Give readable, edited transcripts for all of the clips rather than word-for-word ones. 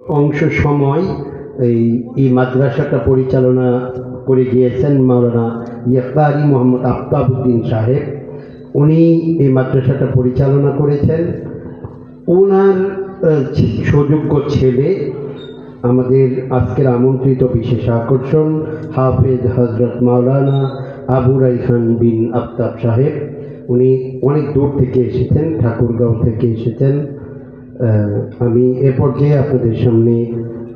অংশ সময় এই মাদ্রাসাটা পরিচালনা করে গিয়েছেন মাওলানা ইফতারি মোহাম্মদ আফতাবউদ্দিন সাহেব। উনি এই মাদ্রাসাটা পরিচালনা করেছেন। ওনার সুযোগ্য ছেলে আমাদের আজকের আমন্ত্রিত বিশেষ আকর্ষণ হাফেজ হজরত মাওলানা আবু রাইহান বিন আফতাব সাহেব। উনি অনেক দূর থেকে এসেছেন, ঠাকুরগাঁও থেকে এসেছেন। আমি এ পর্যায়ে আপনাদের সামনে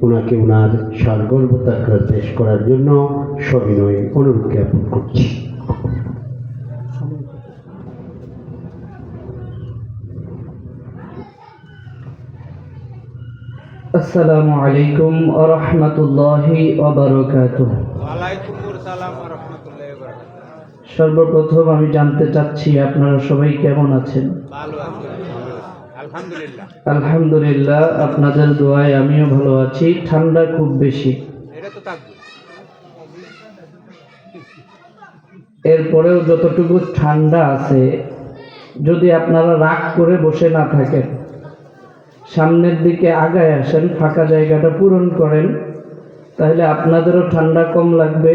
ওনাকে ওনার সারগর্ভতার পেশ করার জন্য সবিনয় অনুরোধ জ্ঞাপন করছি। আসসালামু আলাইকুম ওয়া রাহমাতুল্লাহি ওয়া বারাকাতুহু। ওয়া আলাইকুম আসসালাম ওয়া রাহমাতুল্লাহি ওয়া বারাকাতুহু। সর্বপ্রথম আমি জানতে চাচ্ছি আপনারা সবাই কেমন আছেন? ভালো আছি, আলহামদুলিল্লাহ। আলহামদুলিল্লাহ, আপনাদের দোয়ায় আমিও ভালো আছি। ঠান্ডা খুব বেশি, এটা তো থাকবে। এরপরেও যতটুকু ঠান্ডা আছে, যদি আপনারা রাগ করে বসে না থাকেন, সামনের দিকে আগায় আসেন, ফাঁকা জায়গাটা পূরণ করেন, তাহলে আপনাদেরও ঠান্ডা কম লাগবে,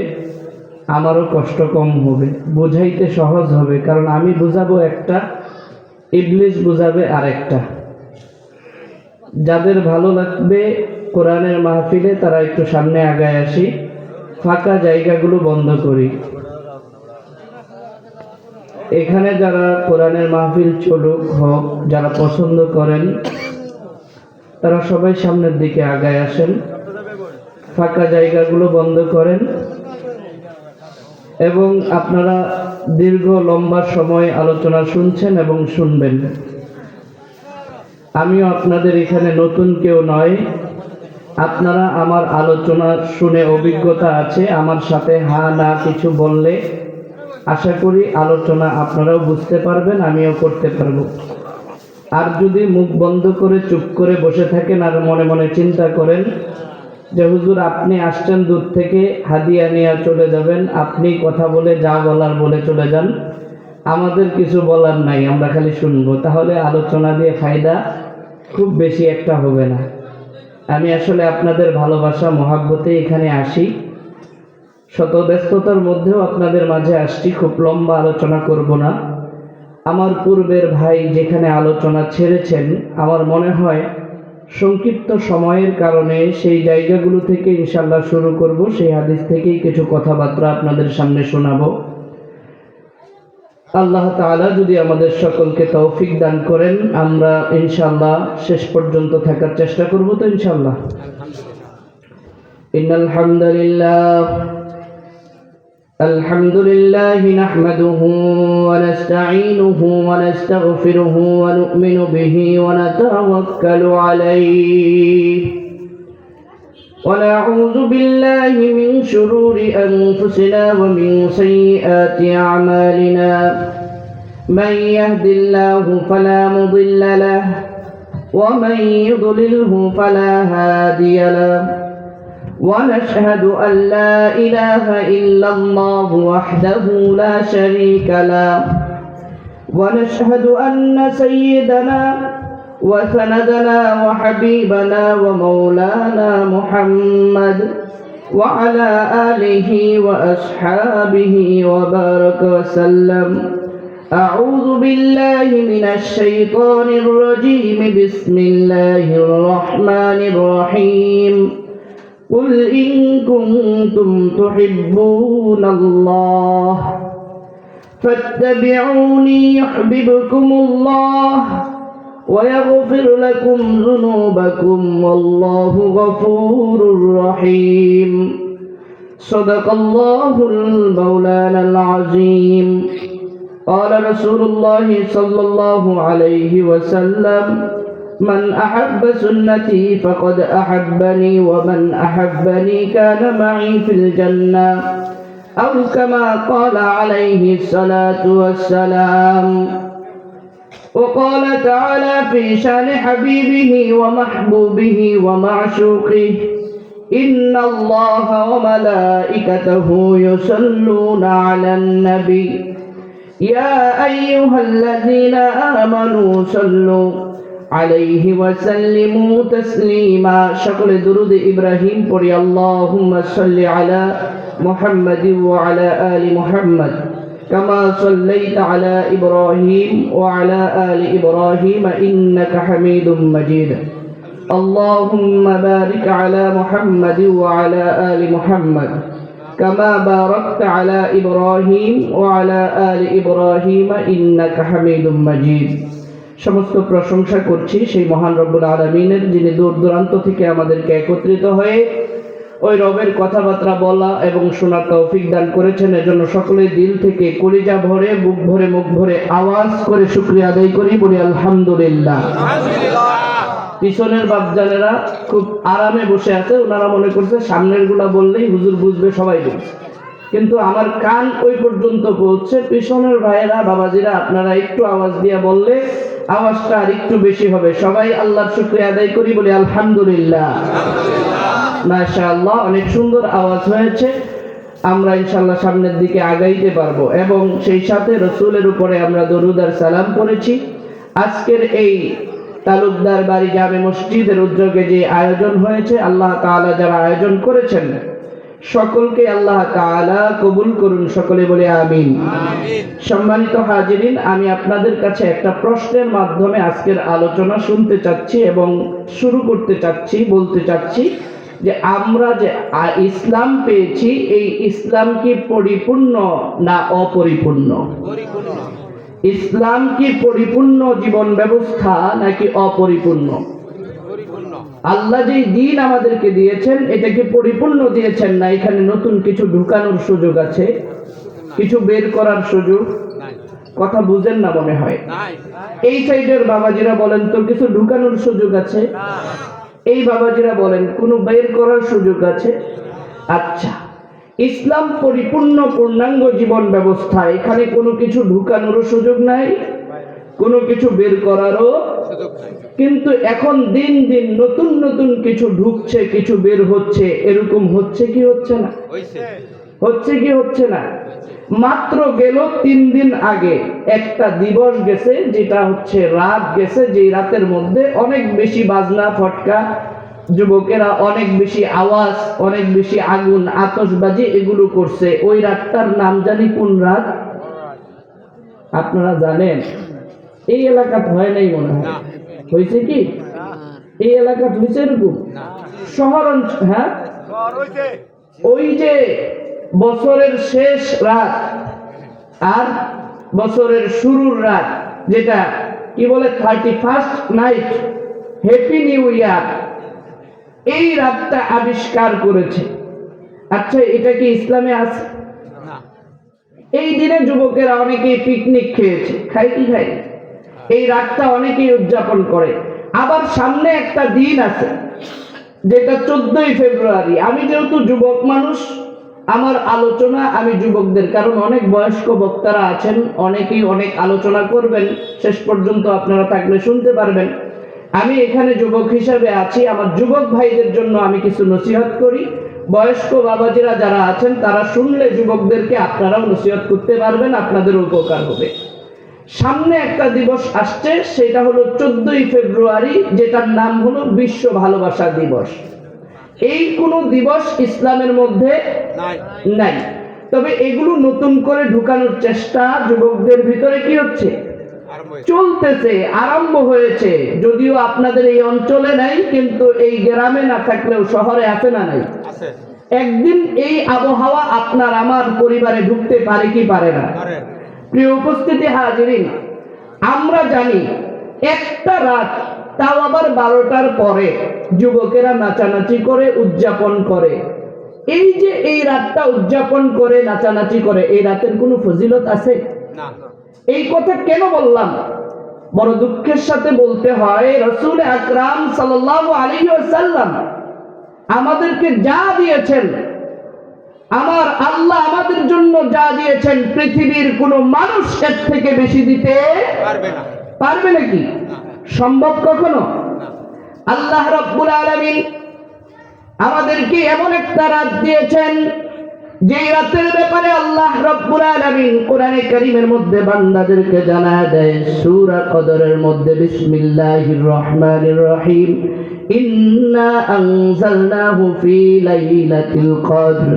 আমারও কষ্ট কম হবে, বুঝাইতে সহজ হবে। কারণ আমি বুঝাবো একটা, ইবলিস বুঝাবে আরেকটা। যাদের ভালো লাগবে কোরআনের মাহফিলে তারা একটু সামনে আগায় আসি, ফাঁকা জায়গাগুলো বন্ধ করি। এখানে যারা কোরআনের মাহফিল চলুক হোক, যারা পছন্দ করেন তারা সবাই সামনের দিকে আগায় আসেন, ফাঁকা জায়গাগুলো বন্ধ করেন। এবং আপনারা দীর্ঘ লম্বা সময় আলোচনা শুনছেন এবং শুনবেন। আমিও আপনাদের এখানে নতুন কেউ নয়, আপনারা আমার আলোচনা শুনে অভিজ্ঞতা আছে। আমার সাথে হা না কিছু বললে আশা করি আলোচনা আপনারাও বুঝতে পারবেন, আমিও করতে পারবো। আর যদি মুখ বন্ধ করে চুপ করে বসে থাকেন আর মনে মনে চিন্তা করেন যে হুজুর আপনি আসছেন দূর থেকে, হাদিয়া নিয়ে চলে যাবেন, আপনি কথা বলে যা বলার বলে চলে যান, আমাদের কিছু বলার নাই, আমরা খালি শুনবো, তাহলে আলোচনা দিয়ে ফায়দা খুব বেশি একটা হবে না। আমি আসলে আপনাদের ভালোবাসা মহাব্বতে এখানে আসি, শত ব্যস্ততার মধ্যেও আপনাদের মাঝে আসছি। খুব লম্বা আলোচনা করব না। আমার পূর্বের ভাই যেখানে আলোচনা ছেড়েছেন, আমার মনে হয় সংক্ষিপ্ত সময়ের কারণে সেই জায়গাগুলো থেকে ইনশাল্লাহ শুরু করব। সেই হাদিস থেকেই কিছু কথাবার্তা আপনাদের সামনে শোনাবো। আল্লাহ তাআলা যদি আমাদের সকলকে তৌফিক দান করেন, আমরা ইনশাল্লাহ শেষ পর্যন্ত থাকার চেষ্টা করব। তো ইনশাল্লাহ ইন্নাল হামদুলিল্লাহ الحمد لله نحمده ونستعينه ونستغفره ونؤمن به ونتوكل عليه ونعوذ بالله من شرور أنفسنا ومن سيئات أعمالنا من يهد الله فلا مضل له ومن يضلله فلا هادي له ونشهد أن لا إله إلا الله وحده لا شريك له ونشهد أن سيدنا وسندنا وحبيبنا ومولانا محمد وعلى آله وأصحابه وبارك وسلم. أعوذ بالله من الشيطان الرجيم. بسم الله الرحمن الرحيم. قل إن كنتم تحبون الله فاتبعوني يحببكم الله ويغفر لكم ذنوبكم والله غفور رحيم. صدق الله المولانا العظيم. قال رسول الله صلى الله عليه وسلم: من أحب سنتي فقد أحبني ومن أحبني كان معي في الجنة أو كما قال عليه الصلاة والسلام. وقال تعالى في شان حبيبه ومحبوبه ومعشوقه: إن الله وملائكته يصلون على النبي يا أيها الذين آمنوا صلوا عليه وسلموا تسليما شكل درود إبراهيم قل اللهم صل على محمد وعلى آل محمد كما صليت على إبراهيم وعلى آل إبراهيم إنك حميد مجيد اللهم بارك على محمد وعلى آل محمد كما باركت على إبراهيم وعلى آل إبراهيم إنك حميد مجيد সমস্ত প্রশংসা করছি সেই মহান রব্বুল আলামিনের, যিনি দূর দূরান্ত থেকে আমাদেরকে একত্রিত হয়ে ওই রবের কথাবার্তা বলা এবং শোনার তৌফিক দান করেছেন। এজন্য সকলের দিল থেকে কলিজা ভরে বুক ভরে মুখ ভরে আওয়াজ করে শুকরিয়া আদায় করি, বলি আলহামদুলিল্লাহ। পিছনের বাপজানেরা খুব আরামে বসে আছে, ওনারা মনে করছে সামনের গুলা বললেই হুজুর বুঝবে, সবাই বুঝছে, কিন্তু আমার কান ওই পর্যন্ত পৌঁছছে। পিছনের ভাইয়েরা বাবাজিরা আপনারা একটু আওয়াজ দিয়ে বললে আওয়াজটা আর একটু বেশি হবে। সবাই আল্লাহর শুকরিয়া আদায় করি, বলি আলহামদুলিল্লাহ। মাশাআল্লাহ, অনেক সুন্দর আওয়াজ হয়েছে। আমরা ইনশাআল্লাহ সামনের দিকে আগাইতে পারবো এবং সেই সাথে রসুলের উপরে আমরা দরুদ আর সালাম করেছি। আজকের এই তালুকদার বাড়ি জামে মসজিদের উদ্যোগে যে আয়োজন হয়েছে, আল্লাহ তাআলা যারা আয়োজন করেছেন সকলকে আল্লাহ তাআলা কবুল করুন, সকলে বলে আমিন। সম্মানিত হাজিরিন, আমি আপনাদের কাছে একটা প্রশ্নের মাধ্যমে আজকের আলোচনা শুনতে চাচ্ছি এবং শুরু করতে চাচ্ছি, বলতে চাচ্ছি যে আমরা যে ইসলাম পেয়েছি, এই ইসলাম কি পরিপূর্ণ না অপরিপূর্ণ? ইসলাম কি পরিপূর্ণ জীবন ব্যবস্থা নাকি অপরিপূর্ণ? আল্লাহ যে দিন আমাদেরকে দিয়েছেন এটা কি পরিপূর্ণ দিয়েছেন, না এখানে নতুন কিছু ঢুকানোর সুযোগ আছে, কিছু বের করার সুযোগ? কথা বুঝেন না মনে হয়। এই সাইডের বাবাজিরা বলেন তো কিছু ঢুকানোর সুযোগ আছে, এই বাবাজিরা বলেন কোনো বের করার সুযোগ আছে। আচ্ছা, ইসলাম পরিপূর্ণ পূর্ণাঙ্গ জীবন ব্যবস্থা, এখানে কোনো কিছু ঢুকানোরও সুযোগ নাই, কোনো কিছু বের করারও। কিন্তু এখন দিন দিন নতুন নতুন কিছু ঢুকছে, কিছু বের হচ্ছে, এরকম হচ্ছে কি হচ্ছে না? হচ্ছে কি হচ্ছে না? মাত্র গেল 3 দিন আগে একটা দিবস গেছে, যেটা হচ্ছে রাত গেছে, যে রাতের মধ্যে অনেক বেশি বাজনা ফটকা, যুবকেরা অনেক বেশি আওয়াজ, অনেক বেশি আগুন আতশবাজি এগুলো করছে। ওই রাতটার নাম জানি কোন রাত? আপনারা জানেন? এই এলাকাতে হয় নাই মনে হয়, হয়েছে কি এই এলাকাতে হয়েছে এরকম? শহর অঞ্চল, হ্যাঁ, ওই যে বছরের শেষ রাত আর বছরের শুরুর রাত, যেটা কি বলে 31st night, happy new year, এই রাতটা আবিষ্কার করেছে। আচ্ছা, এটা কি ইসলামে আছে? এই দিনে যুবকেরা অনেকেই পিকনিক খেয়েছে, খাই কি খাই, এই রাতটা অনেকেই উদযাপন করে। আবার সামনে একটা দিন আছে যেটা 14ই ফেব্রুয়ারি। আমি যেহেতু যুবক মানুষ, আমার আলোচনা আমি যুবকদের, কারণ অনেক বয়স্ক বক্তারা আছেন, অনেকেই অনেক আলোচনা করবেন, শেষ পর্যন্ত আপনারা থাকলে শুনতে পারবেন। আমি এখানে যুবক হিসাবে আছি, আমার যুবক ভাইদের জন্য আমি কিছু নসিহত করি। বয়স্ক বাবাজিরা যারা আছেন তারা শুনলে যুবকদেরকে আপনারাও নসিহত করতে পারবেন, আপনাদের উপকার হবে। সামনে একটা দিবস আসছে, সেটা হলো 14ই ফেব্রুয়ারি, যেটার নাম হলো বিশ্ব ভালোবাসা দিবস। এই কোন দিবস ইসলামের মধ্যে নাই, তবে এগুলো নতুন করে ঢুকানোর চেষ্টা যুবকদের ভিতরে কি হচ্ছে, চলতেছে, আরম্ভ হয়েছে। যদিও আপনাদের এই অঞ্চলে নাই, কিন্তু এই গ্রামে না থাকলেও শহরে আছে না নাই? একদিন এই আবহাওয়া আপনার আমার পরিবারে ঢুকতে পারে কি পারে না? প্রিয় উপস্থিতি হাজিরিন, আমরা জানি একটা রাত, তাও আবার 12টার পরে যুবকেরা নাচানাচি করে, উদযাপন করে। এই যে এই রাতটা উদযাপন করে, নাচানাচি করে, এই রাতের কোনো ফজিলত আছে? এই কথা কেন বললাম? বড় দুঃখের সাথে বলতে হয়, রাসূল আকরাম সাল্লাল্লাহু আলাইহি ওয়াসাল্লাম আমাদেরকে যা দিয়েছেন, আমার আল্লাহ আমাদের জন্য যা দিয়েছেন, পৃথিবীর কোনো মানুষ এর থেকে বেশি দিতে পারবে নাকি? সম্ভব কখনো? আল্লাহ রাব্বুল আলামিন আমাদেরকে এমন একটা রাত দিয়েছেন, যে রাতের ব্যাপারে আল্লাহ রাব্বুল আলামিন কোরআনে কারীমের মধ্যে বান্দাদেরকে জানায় দেয় সূরা কদরের মধ্যে বিসমিল্লাহির রহমানির রহিম ইন্না আনজালনাহু ফি লাইলাতুল কদর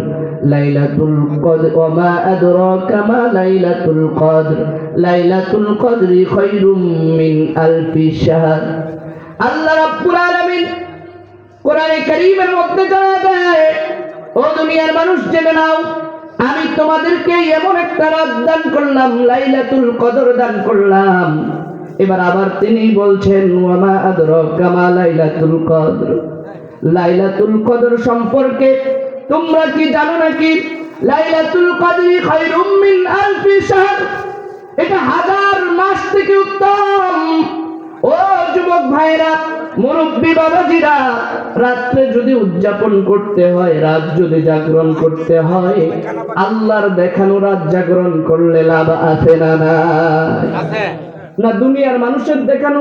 লাইলাতুল কদর ওয়া মা আদরাকা মা লাইলাতুল কদর লাইলাতুল কদরি খায়রুম মিন আলফি শাহর। আল্লাহ রাব্বুল আলামিন কোরআনে কারীমের মধ্যে জানায় দেয়, ও দুনিয়ার মানুষ জেনে নাও, আমি তোমাদেরকে এমন একটা রাত দান করলাম, লাইলাতুল কদর দান করলাম। এবার আবার তিনি বলছেন ওয়া মা আদরাকা মা লাইলাতুল কদর, লাইলাতুল কদর সম্পর্কে তোমরা কি জানো নাকি? লাইলাতুল কদরি খায়রুম মিন আলফি শাহর, এটা হাজার মাস থেকে উত্তম। ও যুবক ভাইরা, মুরব্বী বাবাজিরা, রাত্রে যদি উদযাপন করতে হয়, রাত যদি জাগরণ করতে হয়, আল্লাহর দেখানো রাত জাগরণ করলে লাভ আছে না নাই? আছে। না দুনিয়ার মানুষের দেখানো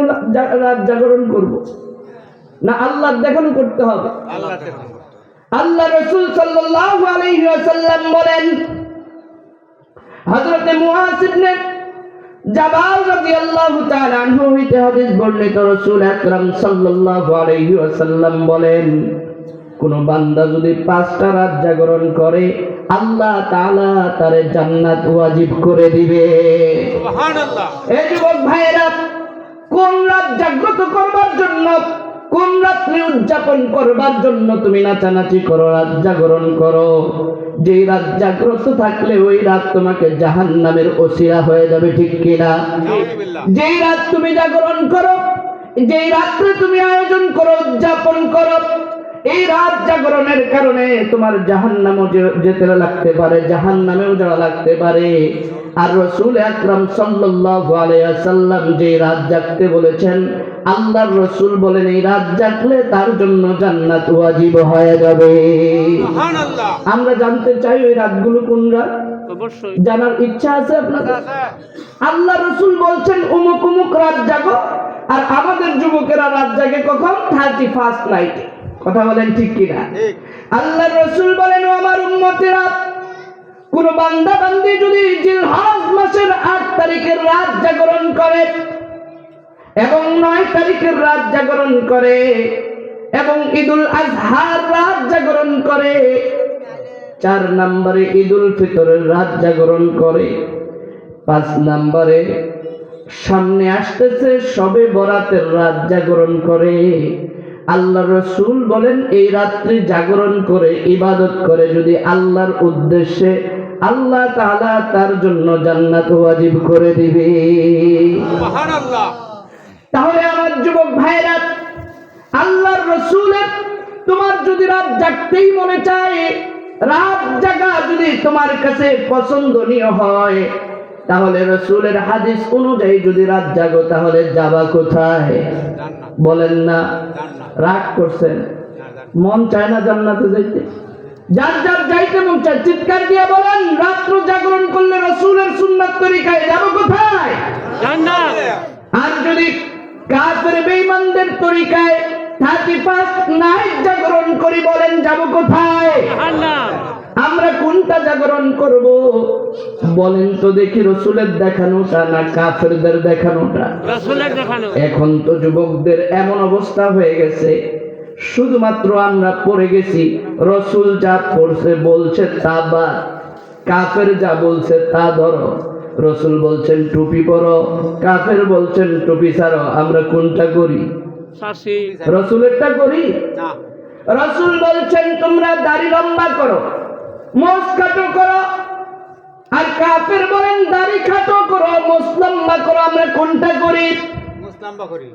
রাত জাগরণ করব, না আল্লাহর দেখানো করতে হবে? আল্লাহ দেখুন। আল্লাহ রাসূল সাল্লাল্লাহু আলাইহি ওয়াসাল্লাম বলেন, হযরত মুআয ইবনে জাবাল রাদিয়াল্লাহু তাআলা আনহু হইতে হাদিস বর্ণিত, রাসূল আকরাম সাল্লাল্লাহু আলাইহি ওয়াসাল্লাম বলেন, কোন বান্দা যদি 5টা রাত জাগরণ করে আল্লাহ তাআলা তারে জান্নাত ওয়াজিব করে দিবে। সুবহানাল্লাহ। এই যুবক ভাইয়েরা, কোন রাত জাগ্রত করবার জন্য, কোন রাত্রি উদযাপন করবার জন্য তুমি নাচানাচি করো, রাত জাগরণ করো? যে রাত জাগ্রত থাকলে ওই রাত তোমাকে জাহান্নামের ওসিলা হয়ে যাবে, ঠিক কিনা? নাউযুবিল্লাহ। যেই রাত তুমি জাগরণ করো, যেই রাত্রে তুমি আয়োজন করো, উদযাপন করো, এই রাত জাগরণের কারণে তোমার জাহান্নামও যেতে লাগতে পারে, জাহান্নামেও যাওয়া লাগতে পারে। আর রাসূল আকরাম সাল্লাল্লাহু আলাইহি ওয়াসাল্লাম যে রাত জাগতে বলেছেন, আল্লাহর রাসূল বলেন এই রাত জাগলে তার জন্য জান্নাত ওয়াজিব হয়ে যাবে। সুবহানাল্লাহ। আমরা জানতে চাই ওই রাতগুলো কোন রাত? অবশ্যই জানার ইচ্ছা আছে আপনাদের? আছে। আল্লাহ রাসূল বলছেন অমুক অমুক রাত জাগো, আর আমাদের যুবকেরা রাত জাগে কখন? 31st নাইটে। কথা বলেন ঠিক কিনা? ঠিক। আল্লাহ রাসূল বলেন, ও আমার উম্মতেরা, কোন বান্দা বান্দি যদি জিলহজ মাসের 8 তারিখের রাত জাগরণ করে এবং 9 তারিখের রাত জাগরণ করে এবং ঈদুল আজহার রাত জাগরণ করে, 4 নম্বরে ঈদুল ফিতরের রাত জাগরণ করে, 5 নম্বরে সামনে আসতেছে শবে বরাতের রাত জাগরণ করে, আল্লাহ রাসূল বলেন এই রাত্রি জাগরণ করে ইবাদত করে যদি আল্লাহর উদ্দেশ্যে, আল্লাহ তাআলা তার জন্য জান্নাত ওয়াজিব করে দিবে। সুবহানাল্লাহ। তাহলে আমার যুবক ভাইরা, আল্লাহর রাসূলের তোমার যদি রাত জাগতেই মনে চায়, রাত জাগা যদি তোমার কাছে পছন্দনীয় হয়, তাহলে রাসূলের হাদিস অনুযায়ী যদি রাত জাগো, তাহলে যাবা কোথায়? জান্নাত। বলেন না, জান্নাত। রাগ করছেন? না, জান্নাত। মন চায় না জান্নাতে যাইতে? যার যার যাইতে মন চায় চিৎকার দিয়ে বলেন, রাত্র জাগরণ করলে রাসূলের সুন্নাত তরিকায় যাব কোথায়? জান্নাত। আর যদি কাফের বেঈমানদের তরিকায় 31st নাইট জাগরণ করি, বলেন যাব কোথায়? জান্নাত। আমরা কোনটা জাগরণ করব? বলেন তো দেখি, রাসূলের দেখানোটা না কাফেরদের দেখানোটা? রাসূলের দেখানো। এখন তো যুবকদের এমন অবস্থা হয়ে গেছে, শুধুমাত্র আমরা পড়ে গেছি, রাসূল যা পড়ছে বলছে তা বাদ, কাফের যা বলছে তা ধরো। রাসূল বলছেন টুপি পরো, কাফের বলছেন টুপি ছাড়ো। আমরা কোনটা করি? শাসি। রাসূলেরটা করি। না। রাসূল বলছেন তোমরা দাড়ি লম্বা করো, মোছ কাটো করো, আর কাফের বলেন দাড়ি খাটো করো, মোছ লম্বা করো। আমরা কোনটা করি? মুসলাম করি।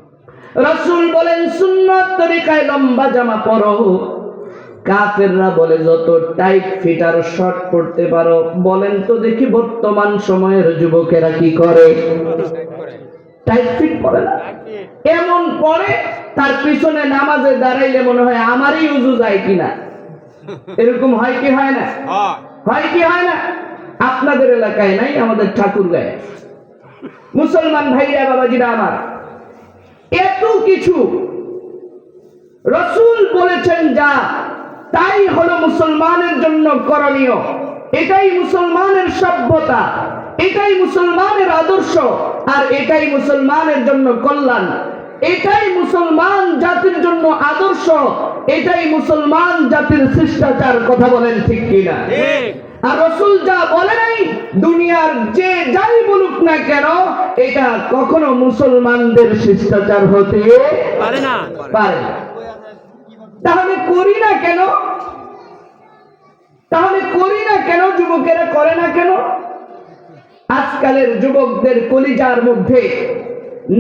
রাসূল বলেন সুন্নাত তরিকায় লম্বা জামা পরো, কাফেররা বলে যত টাইট ফিট আর শর্ট পড়তে পারো। বলেন তো দেখি বর্তমান সময়ের যুবকেরা কি করে? টাইট ফিট পরে না, এমন পরে তার পিছনে নামাজে দাঁড়াইলে মনে হয় আমারই উজু যায় কিনা। এরকম হয় কি হয় না? হয়। হয় কি হয় না? আপনাদের এলাকায় নাই, আমাদের ঠাকুর গায়ে। মুসলমান ভাইরা বাবাজিরা আমার, এত কিছু রাসূল বলেছেন যা, তাই হলো মুসলমানের জন্য করণীয়। এটাই মুসলমানের সভ্যতা, এটাই মুসলমানের আদর্শ, আর এটাই মুসলমানের জন্য কল্যাণ, এটাই মুসলমান জাতির জন্য আদর্শ, এটাই মুসলমান জাতির শিষ্টাচার। কথা বলেন ঠিক কিনা? আর রাসূল যা বলে নাই, দুনিয়ার যে যাই বলুক না কেন, এটা কখনো মুসলমানদের শিষ্টাচার হতে পারে না। তাহলে করি না কেন? যুবকেরা করে না কেন? আজকালের যুবকদের কলিজার মধ্যে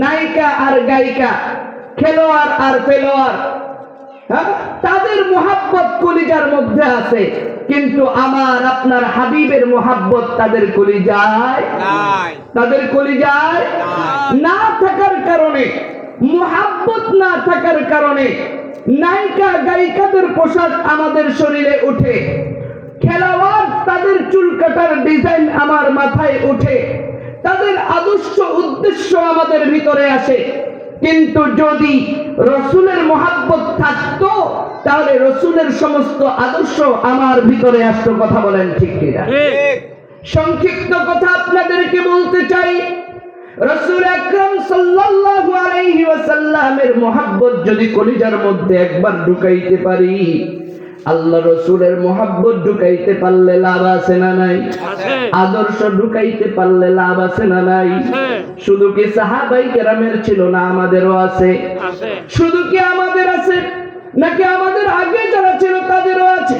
নায়িকা আর গায়িকা, খেলোয়াড় আর পেলোয়াড়, তাদের মুহাব্বত কলিজার মধ্যে আছে, কিন্তু আমার আপনার হাবিবের মুহাব্বত তাদের কলিজায় না থাকার কারণে, মুহাব্বত না থাকার কারণে নায়িকা গায়িকাদের পোশাক আমাদের শরীরে ওঠে, খেলোয়াড় তাদের চুল কাটার ডিজাইন আমার মাথায় ওঠে, তাদের আদর্শ উদ্দেশ্য আমাদের ভিতরে আসে। কিন্তু যদি রসুলের মুহাব্বত থাকতো, তাহলে রসুলের সমস্ত আদর্শ আমার ভিতরে আসতো। কথা বলেন ঠিক কিনা? সংক্ষিপ্ত কথা আপনাদেরকে বলতে চাই, রাসূল আকরাম সাল্লাল্লাহু আলাইহি ওয়াসাল্লামের মুহাব্বত যদি কলিজার মধ্যে একবার ঢুকাইতে পারি, আল্লাহ রসুলের মুহাব্বত ঢুকাইতে পারলে লাভ আছে না নাই? আদর্শ ঢুকাইতে পারলে লাভ আছে না নাই? শুধু কি সাহাবাই কেরামের ছিল না, আমাদেরও আছে। শুধু কি আমাদের আছে, নাকি আমাদের আগে যারা ছিল তাদেরও আছে?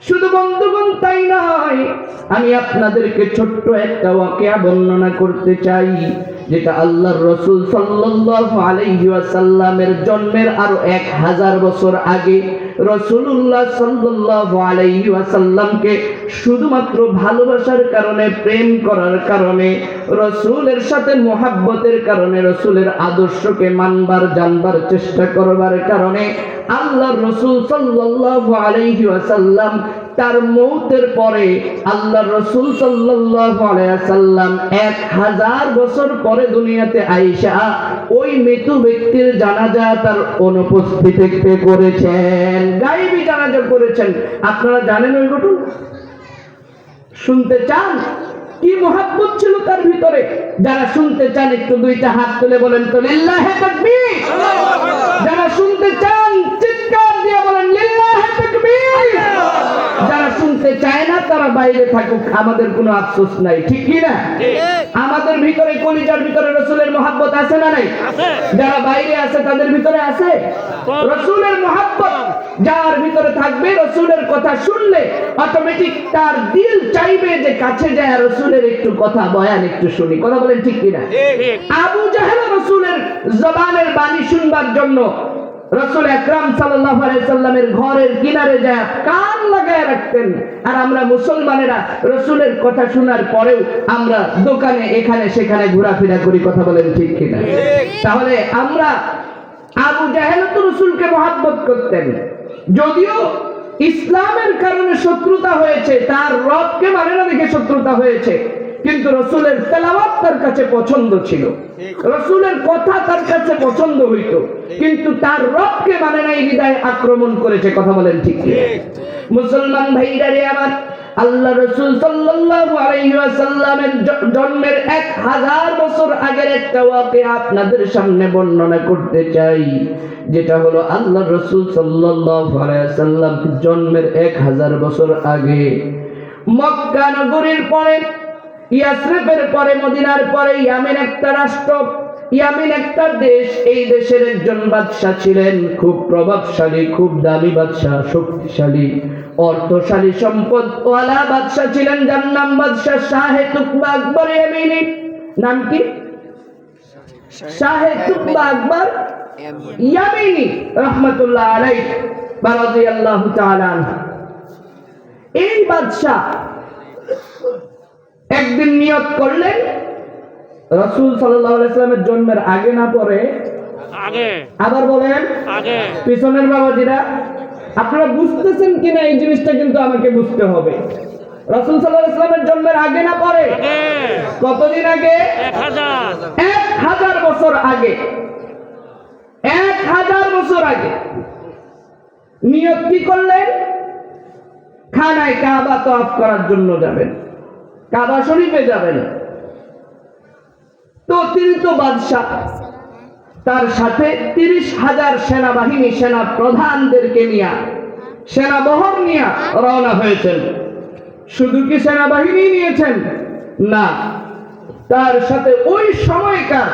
শুধু বন্ধুগণ তাই নয়, আমি আপনাদেরকে ছোট্ট একটা ওয়াকিয়া বর্ণনা করতে চাই, যেটা আল্লাহর রাসূল সাল্লাল্লাহু আলাইহি ওয়াসাল্লামের জন্মের আরো 1000 বছর আগে রাসূলুল্লাহ সাল্লাল্লাহু আলাইহি ওয়াসাল্লামকে শুধুমাত্র ভালোবাসার কারণে, প্রেম করার কারণে, রাসূলের সাথে মুহাব্বতের কারণে, রাসূলের আদর্শকে মানবার জানবার চেষ্টা করবার কারণে আল্লাহর রাসূল সাল্লাল্লাহু আলাইহি ওয়াসাল্লাম তার মওতের পরে, আল্লাহর রাসূল সাল্লাল্লাহু আলাইহি ওয়াসাল্লাম 1000 বছর পরে দুনিয়াতে আয়েশা ওই মৃত ব্যক্তির জানাজা তার অনুপস্থিতিতে করেছেন, গায়েবী জানাজা করেছেন। আপনারা জানেন ওই ঘটনা? শুনতে চান? কি মুহাব্বত ছিল তার ভিতরে? যারা শুনতে চান একটু দুইটা হাত তুলে বলেন তো লিল্লাহি তাকবীর। যারা শুনতে চান চিৎকার দিয়ে বলেন লিল্লাহি তাকবীর। যারা শুনতে চায় না তারা বাইরে থাকুক, আমাদের কোনো আফসোস নাই, ঠিক কি না? আমাদের ভিতরে কলিজার ভিতরে রাসূলের মুহাব্বত আছে না নাই? যারা বাইরে আছে তাদের ভিতরে আছে রাসূলের মুহাব্বত। যার ভিতরে থাকবে, রাসূলের কথা শুনলে অটোমেটিক তার দিল চাইবে যে কাছে যায় রাসূলের একটু কথা, বয়ান একটু শুনি। কথা বলেন ঠিক কি না? আবু জাহেল রাসূলের জবানের বাণী শুনবার জন্য রাসূল আকরাম সাল্লাল্লাহু আলাইহি সাল্লামের ঘরের কিনারে যায় কান লাগায় রাখতেন, আর আমরা মুসলমানেরা রাসূলের কথা শোনার পরেও আমরা দোকানে এখানে সেখানে ঘোরাফেরা করি। কথা বলেন ঠিক কি না? তাহলে আমরা, আবু জাহেল তো রাসূলকে মুহাব্বত করতেন, যদিও ইসলামের কারণে শত্রুতা হয়েছে, তার রবকে মানে না দেখে শত্রুতা হয়েছে, কিন্তু রাসূলের তেলাওয়াত তার কাছে পছন্দ ছিল, রাসূলের কথা তার কাছে পছন্দ হইত, কিন্তু তার রবকে মানে নাই, হৃদয়ে আক্রমণ করেছে। কথা বলেন ঠিক কি? মুসলমান ভাইরা রে আমার, আল্লাহ রাসূল সাল্লাল্লাহু আলাইহি ওয়াসাল্লামের জন্মের 1000 বছর আগের একটা ওয়াকিয়া আপনাদের সামনে বর্ণনা করতে চাই, যেটা হলো আল্লাহ রাসূল সাল্লাল্লাহু আলাইহি ওয়াসাল্লাম জন্মের 1000 বছর আগে মক্কা নগরীর পরে, ইয়াসরিবের পরে, মদিনার পরে ইয়ামেন একটা রাষ্ট্র, ইয়ামেন একটা দেশ। এই দেশের একজন বাদশা ছিলেন, খুব প্রভাবশালী, খুব দামি বাদশা, শক্তিশালী, অর্থশালী, সম্পদওয়ালা বাদশা ছিলেন, যার নাম বাদশা শাহে তুকবা আকবর ইয়ামিনী। নাম কি? শাহে তুকবা আকবর ইয়ামিনী রাহমাতুল্লাহ আলাইহি ওয়া রাদিয়াল্লাহু তাআলা আনহু। এই বাদশা একদিন নিয়ত করলেন, রাসূল সাল্লাল্লাহু আলাইহি ওয়াসাল্লামের জন্মের আগে না পরে? আগে। আবার বলেন আগে। পিছনের বাবাজিরা আপনারা বুঝতেছেন কিনা এই জিনিসটা কিন্তু আমাকে বুঝতে হবে। রাসূল সাল্লাল্লাহু আলাইহি ওয়াসাল্লামের জন্মের আগে না পরে? আগে। কতদিন আগে? 1000 বছর আগে। 1000 বছর আগে নিয়ত কি করলেন? খানায় কাবা তওয়াফ করার জন্য যাবেন, কাবা শরীফে যাবেন। তো তিনি তো বাদশাহ, তার সাথে 30,000 সেনাবাহিনী, সেনা প্রধানদেরকে নিয়ে, সেনাবহর নিয়ে রওনা হয়েছেন। শুধু কি সেনাবাহিনী নিয়েছেন? না, তার সাথে ওই সময়কার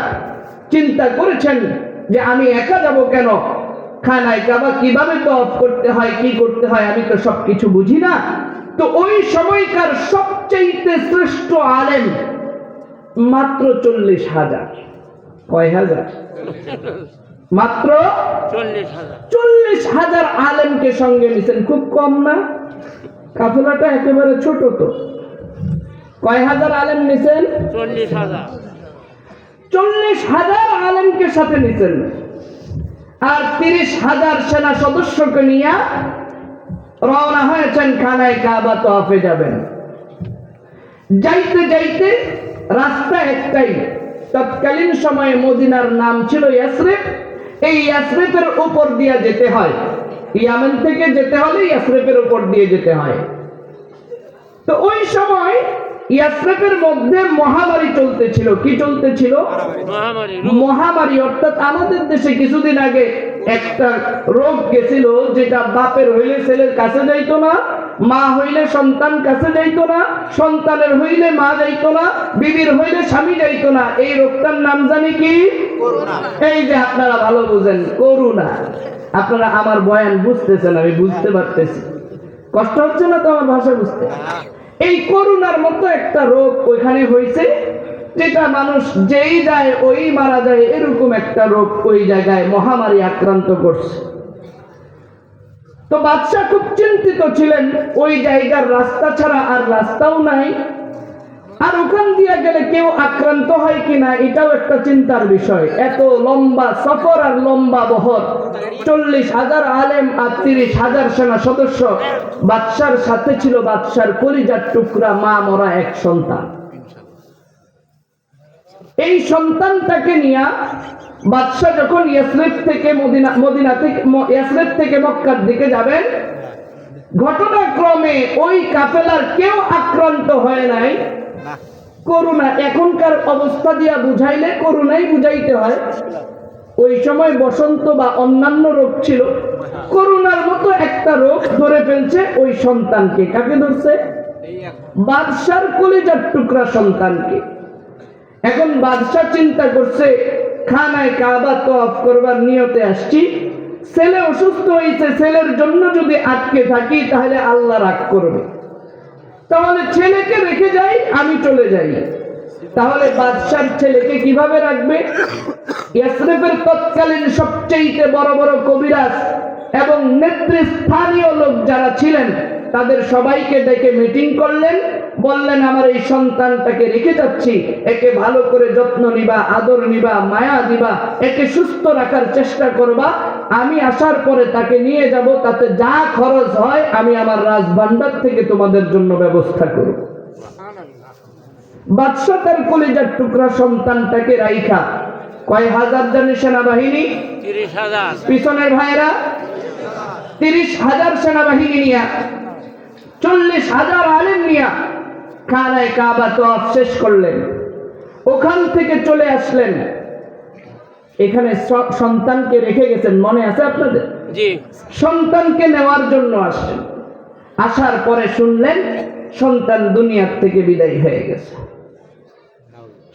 চিন্তা করেছেন যে আমি একা যাব কেন, খানায় কাবা কিভাবে তওয়াফ করতে হয়, কি করতে হয়, আমি তো সবকিছু বুঝি না। তো ওই সময়কার সবচেয়ে শ্রেষ্ঠ আলেম মাত্র 40,000। কয় হাজার? মাত্র 40,000 আলেমকে সঙ্গে নিছেন। খুব কম না? কাফেলাটা একেবারে ছোট। তো কয় হাজার আলেম নিছেন? 40,000 আলেমকে সাথে নিছেন, আর 30,000 সেনা সদস্যকে নিয়ে রওনা হয়েছেন খানায় কাবা তওয়াফে যাবেন। যাইতে যাইতে রাস্তা একটাই। তৎকালীন সময়ে মদিনার নাম ছিল ইয়াসরিব। এই ইয়াসরিবের উপর দিয়ে যেতে হয়, ইয়ামেন থেকে যেতে হলে ইয়াসরিবের উপর দিয়ে যেতে হয়। তো ওই সময় ইয়াসরিবের মধ্যে মহামারী চলতেছিল। কি চলতেছিল? মহামারী। অর্থাৎ আমাদের দেশে কিছুদিন আগে একটা রোগ গেছিল, যেটা বাপের হইলে ছেলের কাছে যাইতো না, মা হইলে সন্তান কাছে যাইতো না, সন্তানের হইলে মা যাইতো না, বিবির হইলে স্বামী যাইতো না। এই রোগটার নাম জানি কি? করোনা। এই যে আপনারা ভালো বুঝেন, করোনা। আপনারা আমার বয়ান বুঝতেছেন, আমি বুঝতে পারতেছি। কষ্ট হচ্ছে না তো আমার ভাষা বুঝতে? এই করোনার মতো একটা রোগ ওইখানে হয়েছে, যেটা মানুষ যেই যায় ওই মারা যায়, এরকম একটা রোগ ওই জায়গায় মহামারী আক্রান্ত করছে। তো বাদশা খুব চিন্তিত ছিলেন, ওই জায়গার রাস্তা ছাড়া আর রাস্তাও নাই, আর ওখান দিয়ে গেলে কেউ আক্রান্ত হয় কিনা এটাও একটা চিন্তার বিষয়। এত লম্বা সফর আর লম্বা বহর, 40,000 আলেম আর 30,000 সেনা সদস্য। বাদশার সাথে ছিল বাদশার কলিজার টুকরা মা মরা এক সন্তান। এই সন্তানটাকে নিয়ে বাদশা যখন ইয়াসরিব থেকে ইয়াসরিব থেকে মক্কার দিকে যাবেন, ঘটনাক্রমে ওই কাফেলার কেউ আক্রান্ত হয় নাই। করোনা এখনকার অবস্থা দিয়া বুঝাইলে করোনাই বুঝাইতে হয়। ওই সময় বসন্ত বা অন্যান্য রোগ ছিল, করোনার মতো একটা রোগ ধরে ফেলছে ওই সন্তানকে। কাকে ধরছে? বাদশার কলিজার টুকরা সন্তানকে। এখন বাদশা চিন্তা করছে, খানায় কাবা তওয়াফ করবার নিয়তে আসছি, ছেলে অসুস্থ হয়েছে, ছেলের জন্য যদি আটকে থাকি তাহলে আল্লাহ রাগ করবে, তাহলে ছেলেকে রেখে যাই, আমি চলে যাই। তাহলে বাদশার ছেলেকে কিভাবে রাখবে? ইয়াসরিবের তৎকালীন সবচেয়ে বড় বড় কবিরাজ এবং নেতৃস্থানীয় লোক যারা ছিলেন, তাদের সবাইকে ডেকে মিটিং করলেন। বললেন, আমার এই সন্তানটাকে রেখে যাচ্ছি, একে ভালো করে যত্ন নিবা, আদর নিবা, মায়া দিবা, একে সুস্থ রাখার চেষ্টা করবা। আমি আসার পরে তাকে নিয়ে যাব, তাতে যা খরচ হয় আমি আমার রাজভান্ডার থেকে তোমাদের জন্য ব্যবস্থা করব। বাদশা তার কলিজার টুকরা সন্তানটাকে রাইখা, কয় হাজার জানে সেনাবাহিনী? 30,000। পিছনের ভাইরা 30,000 সেনাবাহিনী নিয়া, 40,000 আলেম নিয়া খানায় কাবা তওয়াফ শেষ করলেন। ওখান থেকে চলে আসলেন, এখানে সন্তানকে রেখে গেছেন, মনে আছে আপনাদের? জি। সন্তানকে নেওয়ার জন্য আসলেন। আসার পরে শুনলেন সন্তান দুনিয়ার থেকে বিদায় হয়ে গেছে।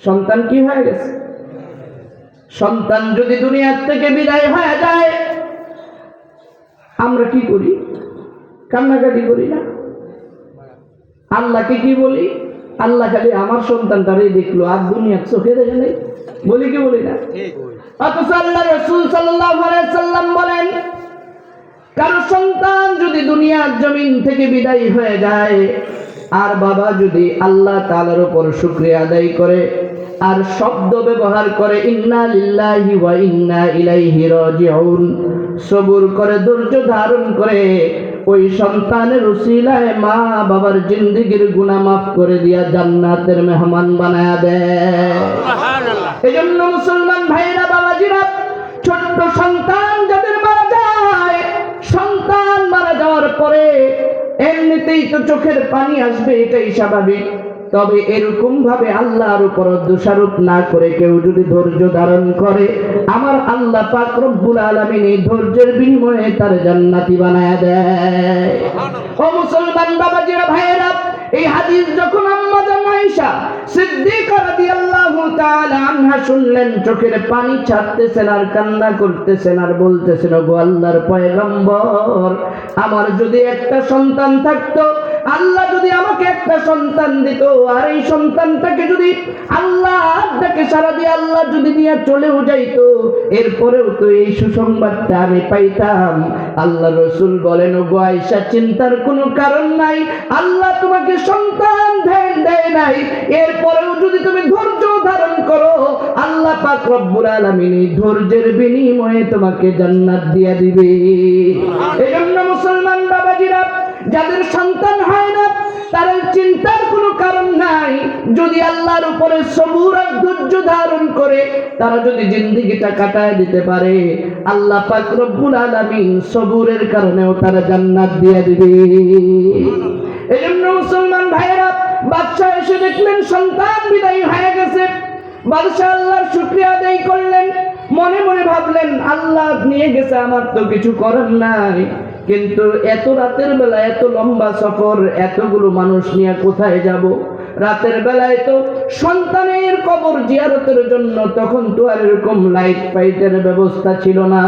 সন্তান কি হয়ে গেছে? সন্তান যদি দুনিয়ার থেকে বিদায় হয়ে যায়, আমরা কি করি? কান্নাকাটি করি না? আল্লাহকে কি বলি? আল্লাহ খালি আমার সন্তানটারই দেখলো, আর দুনিয়ার চোখে দেখে নেই, বলি কি বলি না? অথচ আল্লাহ রাসূল সাল্লাল্লাহু আলাইহি সাল্লাম বলেন, কারো সন্তান যদি দুনিয়ার জমিন থেকে বিদায় হয়ে যায়, আর বাবা যদি আল্লাহ তাআলার উপর শুকরিয়া আদায় করে আর শব্দ ব্যবহার করে ইন্না লিল্লাহি ওয়া ইন্না ইলাইহি রাজিউন, সবুর করে, ধৈর্য ধারণ করে, ওই সন্তানের উসিলায় মা বাবার জিন্দেগীর গুনাহ মাফ করে দিয়া জান্নাতের মেহমান বানায়া দেয়। সুবহানাল্লাহ। এজন্য মুসলমান ভাইরা, বাবাজিরা, ছোট্ট সন্তান যাদের মারা যায়, সন্তান মারা যাওয়ার পরে এমনিতেই তো চোখের পানি আসবে, এটাই স্বাভাবিক। তবে এরকম ভাবে আল্লাহর উপর দোষারোপ না করে কেউ যদি ধৈর্য ধারণ করে, আমার আল্লাহ পাক রব্বুল আলামিন এই ধৈর্যের বিনিময়ে তার জান্নাতি বানায় দেয়। ও মুসলমান বাবাজিরা, ভাইয়েরা, এই হাদিস যখন আম্মা জান আয়েশা সিদ্দিকা রাদিয়াল্লাহু তাআলা আনহা শুনলেন, চোখের পানি ছাড়তেছেন আর কান্না করতেছেন আর বলতেছেন, ওগো আল্লাহর পয়গম্বর, আমার যদি একটা সন্তান থাকতো, আল্লাহ যদি আমাকে একটা সন্তান দিত, আর এই সন্তানটাকে যদি আল্লাহকে সারা দিয়ে আল্লাহ যদি নিয়ে চলেও যাইতো, এরপরেও তো এই সুসংবাদটা আমি পাইতাম। আল্লাহ রাসূল বলেন, ওগো আয়েশা, চিন্তার কোনো কারণ নাই, আল্লাহ তোমাকে সন্তান দেয় নাই, এরপরেও যদি তুমি ধৈর্য ধারণ করো, আল্লাহ পাক রব্বুল আলামিন এই ধৈর্যের বিনিময়ে তোমাকে জান্নাত দিয়ে দিবে। এজন্য মুসলমান বাবাজিরা, যাদের সন্তান হয় না, তারা চিন্তার কোনো কারণ নাই। যদি আল্লাহর উপরে সবুর আর ধৈর্য ধারণ করে তারা যদি জিন্দেগিটা কাটায় দিতে পারে, আল্লাহ পাক রব্বুল আলামিন সবুরের কারণেও তারা জান্নাত দিয়ে দিবে। এজন্য মুসলমান ভাইয়েরা, বাদশা এসে দেখলেন সন্তান বিদায় হয়ে গেছে। বাদশা আল্লাহর শুকরিয়া আদায় করলেন, মনে মনে ভাবলেন, আল্লাহ নিয়ে গেছে, আমার তো কিছু করার নাই, কিন্তু এত রাতের বেলা, এত লম্বা সফর, এতগুলো মানুষ নিয়ে কোথায় যাব? রাতের বেলায় তো সন্তানের কবর জিয়ারতের জন্য তখন তো আর এরকম লাইট ফাইটের ব্যবস্থা ছিল না।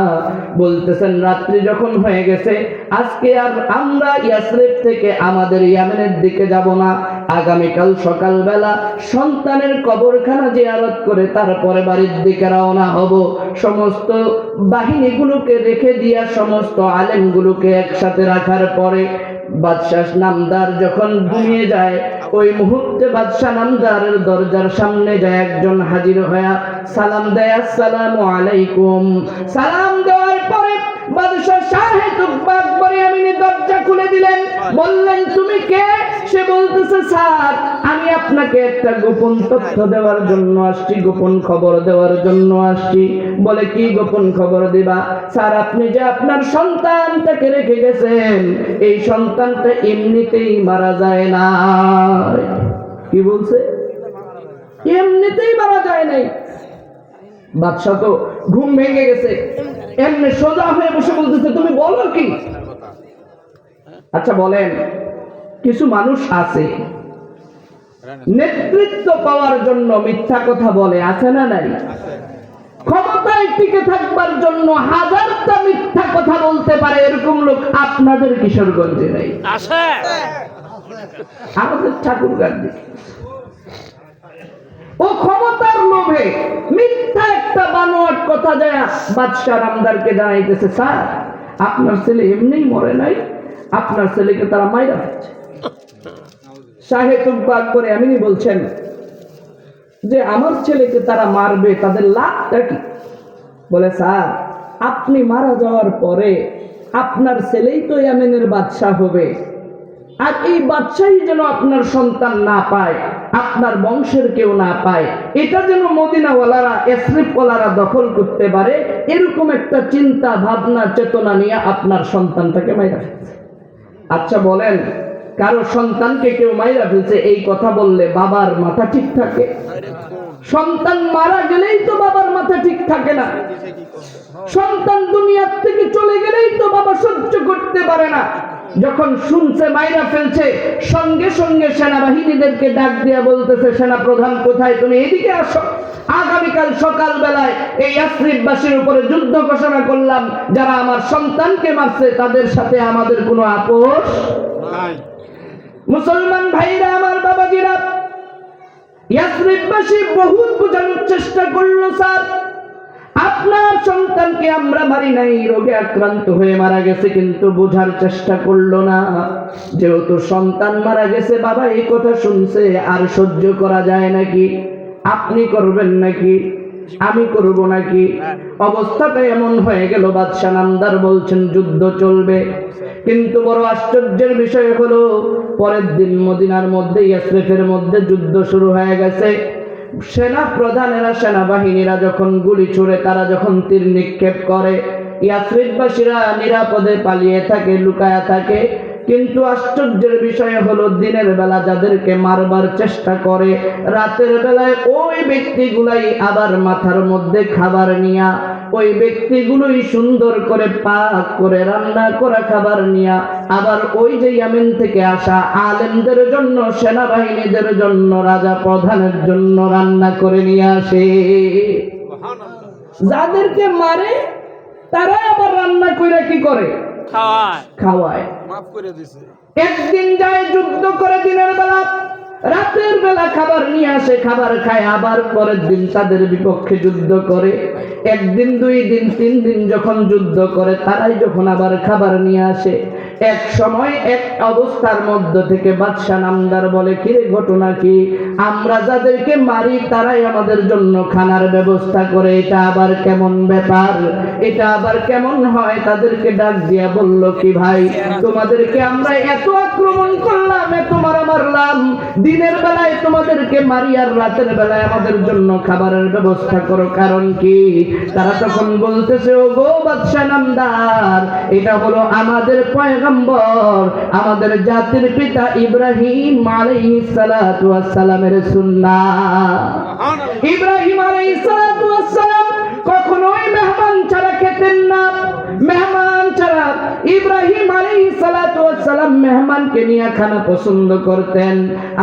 বলতেছেন, রাত্রি যখন হয়ে গেছে, আজকে আর আমরা ইয়াসরিব থেকে আমাদের ইয়ামেনের দিকে যাব না, আগামীকাল সকালবেলা সন্তানের কবরখানা জিয়ারত করে তারপরে বাড়ির দিকে রওনা হব। সমস্ত বাহিনীগুলোকে রেখে দিয়া, সমস্ত আলেমগুলোকে একসাথে রাখার পরে বাদশাহ নামদার যখন ঘুমিয়ে যায়, ওই মুহূর্তে বাদশাহ নামদারের দরজার সামনে যায় একজন হাজির হয়ে সালাম দেয়, আসসালামু আলাইকুম। সালাম দেওয়ার পরে বাদশাহ শাহে তুগবাক বরিয়ামিনী দরজা খুলে দিলেন, বললেন, তুমি কে? সে বলতেছে, স্যার, আমি আপনাকে একটা গোপন তথ্য দেওয়ার জন্য আসছি, গোপন খবর দেওয়ার জন্য আসছি। বলে, কি গোপন খবর দিবা? স্যার, আপনি যে আপনার সন্তানটাকে রেখে গেছেন, এই সন্তানটা এমনিতেই মারা যায় না। কি বলছে? এমনিতেই মারা যায় নাই। বাদশা তো ঘুম ভেঙে গেছে, এমনি সোজা হয়ে বসে বলতেছে, তুমি বলো কি? আচ্ছা বলেন, কিছু মানুষ আছে নেতৃত্ব পাওয়ার জন্য মিথ্যা কথা বলে, আছে না নাই? ক্ষমতায় টিকে থাকবার জন্য হাজারটা মিথ্যা কথা বলতে পারে, এরকম লোক আপনাদের কিশোরগঞ্জে নেই? আছে, আমাদের ঠাকুরগাঁর দিকে। ও ক্ষমতার লোভে মিথ্যা একটা বানোয়াট কথা যায় বাদশাহ নামদারকে জানাইতেছে, স্যার, আপনার ছেলে এমনিই মরে নাই, আপনার ছেলেকে তারা মাইরা ফেলছে। শাহে তুগবাক করে আমিনি বলছেন যে আমার ছেলেকে তারা মারবে, তাদের লাভটা কি? বলে, স্যার, আপনি মারা যাওয়ার পরে আপনার ছেলেই তো ইয়ামেনের বাদশাহ হবে, আর এই বাদশাহী যেন আপনার সন্তান না পায়, আপনার বংশের কেউ না পায়, এটা যেন মদিনাওয়ালারা, ইয়াসরিবওয়ালারা দখল করতে পারে, এরকম একটা চিন্তা ভাবনা চেতনা নিয়ে আপনার সন্তানটাকে মাইরা ফেলছে। আচ্ছা বলেন, কারো সন্তানকে কেউ মাইরা ফেলছে, এই কথা বললে বাবার মাথা ঠিক থাকে? সন্তান মারা গেলেই তো বাবার মাথা ঠিক থাকে না। সন্তান দুনিয়ার থেকে চলে গেলেই তো বাবা সহ্য করতে পারে না। যখন শুনছে মাইরা ফেলছে, সঙ্গে সঙ্গে সেনাবাহিনীদেরকে ডাক দিয়া বলতেছে, সেনা প্রধান কোথায়, তুমি এদিকে আসো, আগামীকাল সকাল বেলায় এই ইয়াসরিববাসীর উপরে যুদ্ধ ঘোষণা করলাম, যারা আমার সন্তানকে মারছে তাদের সাথে আমাদের কোনো আপোষ নাই। মুসলমান ভাইরা আমার, বাবাজিরা, ইয়াসরিববাসী বহুত বোঝানোর চেষ্টা করলো, স্যার, আপনার সন্তানকে আমরা মারি নাই, রোগে আক্রান্ত হয়ে মারা গেছে, কিন্তু বোঝার চেষ্টা করলো না। যেহেতু সন্তান মারা গেছে, বাবা এই কথা শুনছে, আর সহ্য করা যায় নাকি? আপনি করবেন নাকি? আমি করব নাকি? অবস্থাটা এমন হয়ে গেল, বাদশাহ নামদার বলছেন যুদ্ধ চলবে। কিন্তু বড় আশ্চর্যের বিষয় হলো, পরের দিন মদিনার মধ্যে, ইয়াসরিফের মধ্যে যুদ্ধ শুরু হয়ে গেছে। সেনা প্রধানেরা, সেনাবাহিনীরা যখন গুলি ছুড়ে, তারা যখন তীর নিক্ষেপ করে, ইয়াসরিববাসীরা নিরাপদে পালিয়ে থাকে, লুকায়া থাকে। কিন্তু আশ্চর্যের বিষয় হলো দিনের বেলা যাদেরকে মারবার চেষ্টা করে, রাতের বেলায় ওই ব্যক্তিগুলাই আবার মাথার মধ্যে খাবার নিয়া, ওই ব্যক্তিগুলোই সুন্দর করে পাক করে রান্না করা খাবার নিয়া আবার ওই যে ইয়ামেন থেকে আসা আলেমদের জন্য, সেনাবাহিনীদের জন্য, রাজা প্রধানের জন্য রান্না করে নিয়ে আসে। যাদেরকে মারে তারা আবার রান্না করে কি করে? খাওয়ায়। মাফ করে দিছে। একদিন যায় যুদ্ধ করে দিনের বেলা, রাতের বেলা খাবার নিয়ে আসে, খাবার খায়, আবার পরের দিন তাদের বিপক্ষে যুদ্ধ করে। একদিন, 2 দিন, 3 দিন যখন যুদ্ধ করে, তারাই যখন আবার খাবার নিয়ে আসে, এক সময় এক অবস্থার মধ্য থেকে বাদশা নামদার বলে, কিরে ঘটনা কি? আমরা যাদেরকে মারি তারাই আমাদের জন্য খানার ব্যবস্থা করে, এটা আবার কেমন ব্যাপার? এটা আবার কেমন হয়? তাদেরকে ডাক দিয়া বলল, কি ভাই, তোমাদেরকে আমরা এত আক্রমণ করলাম, এত মারা মারলাম, দিনের বেলায় তোমাদেরকে মারি আর রাতের বেলায় আমাদের জন্য খাবারের ব্যবস্থা করো, কারণ কি? তারা তখন বলতেছে, ও গো বাদশা নামদার, এটা হলো আমাদের পয়গম্বর, আমাদের জাতির পিতা ইব্রাহিম আলাইহিস সালাতু ওয়াস সালামের সুন্নাহ। ইব্রাহিম আলাইহিস সালাতু ওয়াস সালাম কখনোই মেহমান ছাড়া খেতেন না। মেহমান ছাড়া ইব্রাহিম আলাইহিস সালাতু ওয়াস সালাম মেহমানকে নিয়ে খানা পছন্দ করতেন।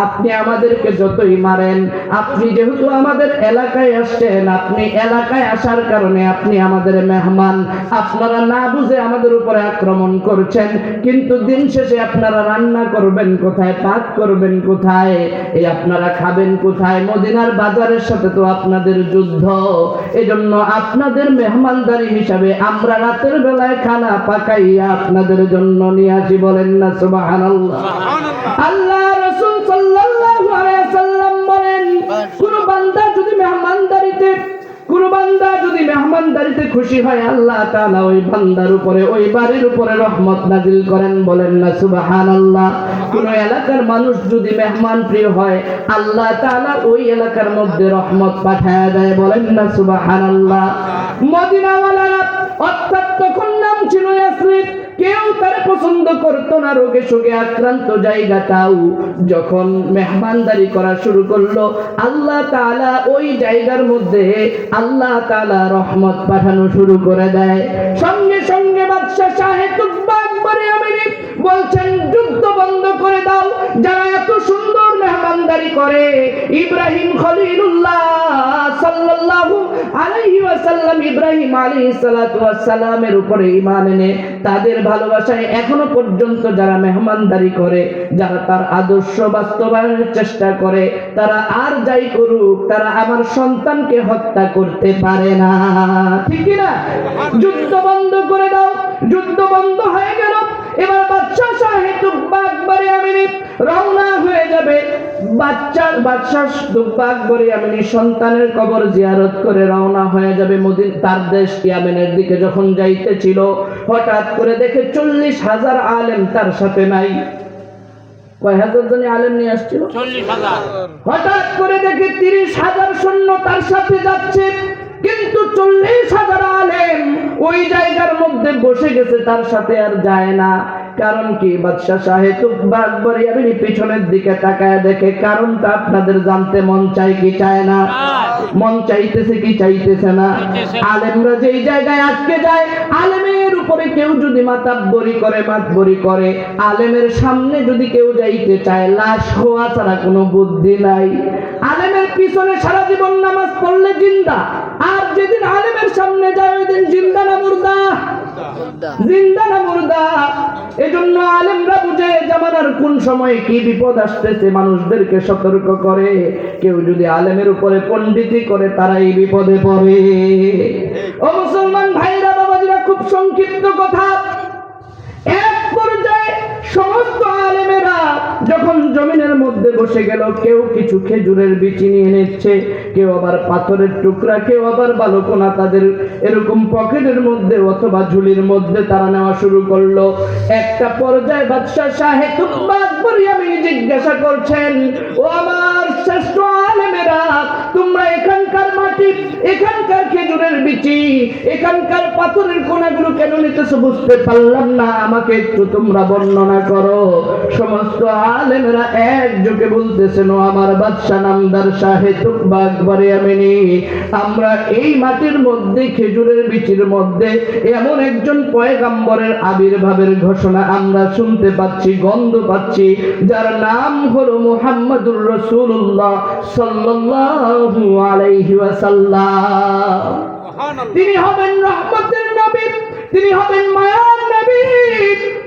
আপনি আমাদেরকে যতই মারেন, আপনি যেহেতু আমাদের এলাকায় আসছেন, আপনি এলাকায় আসার কারণে আপনি আমাদের মেহমান, আপনারা না বুঝে আমাদের উপরে আক্রমণ করছেন, কিন্তু দিন শেষে আপনারা রান্না করবেন কোথায়? পাক করবেন কোথায়? এই আপনারা খাবেন কোথায়? মদিনার বাজারের সাথে তো আপনাদের যুদ্ধ। এজন্য আপনাদের মেহমানদারি হিসাবে আমরা রাতের বেলায় খানা পাকাইয়া আপনাদের জন্য নিয়ে আসি। বলেন না সুবহানাল্লাহ। আল্লাহ রাসূল সাল্লাল্লাহু আলাইহি ওয়াসাল্লাম বলেন, কোন বান্দা যদি মেহমানদারিতে খুশি হয়, আল্লাহ তাআলা ওই বান্দার উপরে, ওই বাড়ির উপরে রহমত নাজিল করেন। বলেন না সুবহানাল্লাহ। কোন এলাকার মানুষ যদি মেহমান প্রিয় হয়, আল্লাহ তাআলা ওই এলাকার মধ্যে রহমত পাঠায় দেয়। বলেন না সুবহানাল্লাহ। মদিনাওয়ালারা, অর্থাৎ তখন নাম ছিল ইয়াসরিব, কেউ তারা পছন্দ করতো না। রোগে শোকে আক্রান্ত জায়গাটাও যখন মেহমানদারি করা শুরু করলো, আল্লাহ তাআলা ওই জায়গার মধ্যে আল্লাহ তাআলা রহমত পাঠানো শুরু করে দেয়। সঙ্গে সঙ্গে বাদশা শাহে তুকবা আকবর ইয়ামানি বলছেন, যুদ্ধ বন্ধ করে দাও। যারা এত সুন্দর মেহমানদারি করে, ইব্রাহিম খলিলুল্লাহ সাল্লাল্লাহু আলাইহি ওয়াসাল্লাম ইব্রাহিম আলাইহিস সালাতু ওয়াস সালামের উপরে ঈমান এনে তাদের ভালোবাসায় এখনো পর্যন্ত যারা মেহমানদারি করে, যারা তার আদর্শ বাস্তবায়নের চেষ্টা করে, তারা আর যাই করুক, তারা আমার সন্তানকে হত্যা করতে পারে না। ঠিক কি না? যুদ্ধ বন্ধ করে দাও। যুদ্ধ বন্ধ হয়ে গেল। এবার বাদশা শাহে তুকবা আকবর ইয়ামানি রওনা হয়ে যাবে। বাদশা তুকবা আকবর ইয়ামানি সন্তানের কবর জিয়ারত করে রওনা হয়ে যাবে তার দেশ ইয়ামেনের দিকে। যখন যাইতেছিল, হঠাৎ করে দেখে 40,000 আলেম তার সাথে নাই। কয় হাজার জন আলেম নিয়ে আসছিল? 40,000। হঠাৎ করে দেখে 30,000 সৈন্য তার সাথে যাচ্ছে, কিন্তু 40,000 আলেম ওই জায়গার মধ্যে বসে গেছে, তার সাথে আর যায় না। কারণ কি? বাদশা শাহে তুকবা আকবর ইয়ামানি পিছনের দিকে তাকায় দেখে। কারণটা আপনাদের জানতে মন চাই কি চায় না? মন চাইতেছে কি চাইতেছে না? আলেমরা যেই জায়গায় আটকে যায়, আলেমের উপরে কেউ যদি মাতবরি করে, আলেমের সামনে যদি কেউ যাইতে চায়, লাশ হওয়া ছাড়া কোনো বুদ্ধি নাই। আলেমের পিছনে সারা জীবন নামাজ পড়লে জিন্দা, আর যেদিন আলেমের সামনে যায় ওই দিন জিন্দা না মুর্দা? জিন্দা না মুর্দা? এজন্য আলেমরা বুঝে জামানার কোন সময়ে কি বিপদ আসতেছে, মানুষদেরকে সতর্ক করে। কেউ যদি আলেমের উপরে পণ্ডিতি করে, তারা এই বিপদে পড়ে। ও মুসলমান ভাইরা, বাবাজিরা, খুব সংক্ষিপ্ত কথা। এক পর্যায়ে সমস্ত আলেমেরা যখন জমিনের মধ্যে বসে গেল, কেউ কিছু খেজুরের বিচি নিয়ে নিচ্ছে, কেউ আবার পাথরের টুকরা, কেউ আবার বালুকণা তাদের এরকম পকেটের মধ্যে অথবা ঝুলির মধ্যে তারা নেওয়া শুরু করলো। একটা পর্যায়ে বাদশাহ শাহে তুকবাক বরিয়ামিন জিজ্ঞাসা করছেন, ও আমার শ্রেষ্ঠ আলেমেরা, তোমরা এখানকার মাটি, এখানকার খেজুরের বিচি, এখানকার পাথরের কোনাগুলো কেন নিতেছো বুঝতে পারলাম না, আমাকে একটু তোমরা বর্ণনা করো। সমস্ত আলেমেরা একযোগে বলতেছেন, ও আমার বাদশাহ নামদার শাহে তুকবাক বরিয়ামিনী, আমরা এই মাটির মধ্যে, খেজুরের বিচির মধ্যে এমন একজন পয়গম্বরের আবির্ভাবের ঘোষণা আমরা শুনতে পাচ্ছি, গন্ধ পাচ্ছি, যার নাম হলো মুহাম্মাদুর রাসূলুল্লাহ সাল্লাল্লাহু আলাইহি ওয়াসাল্লাম। তিনি হবেন রহমতের নবী, তিনি হবেন মায়ার নবী,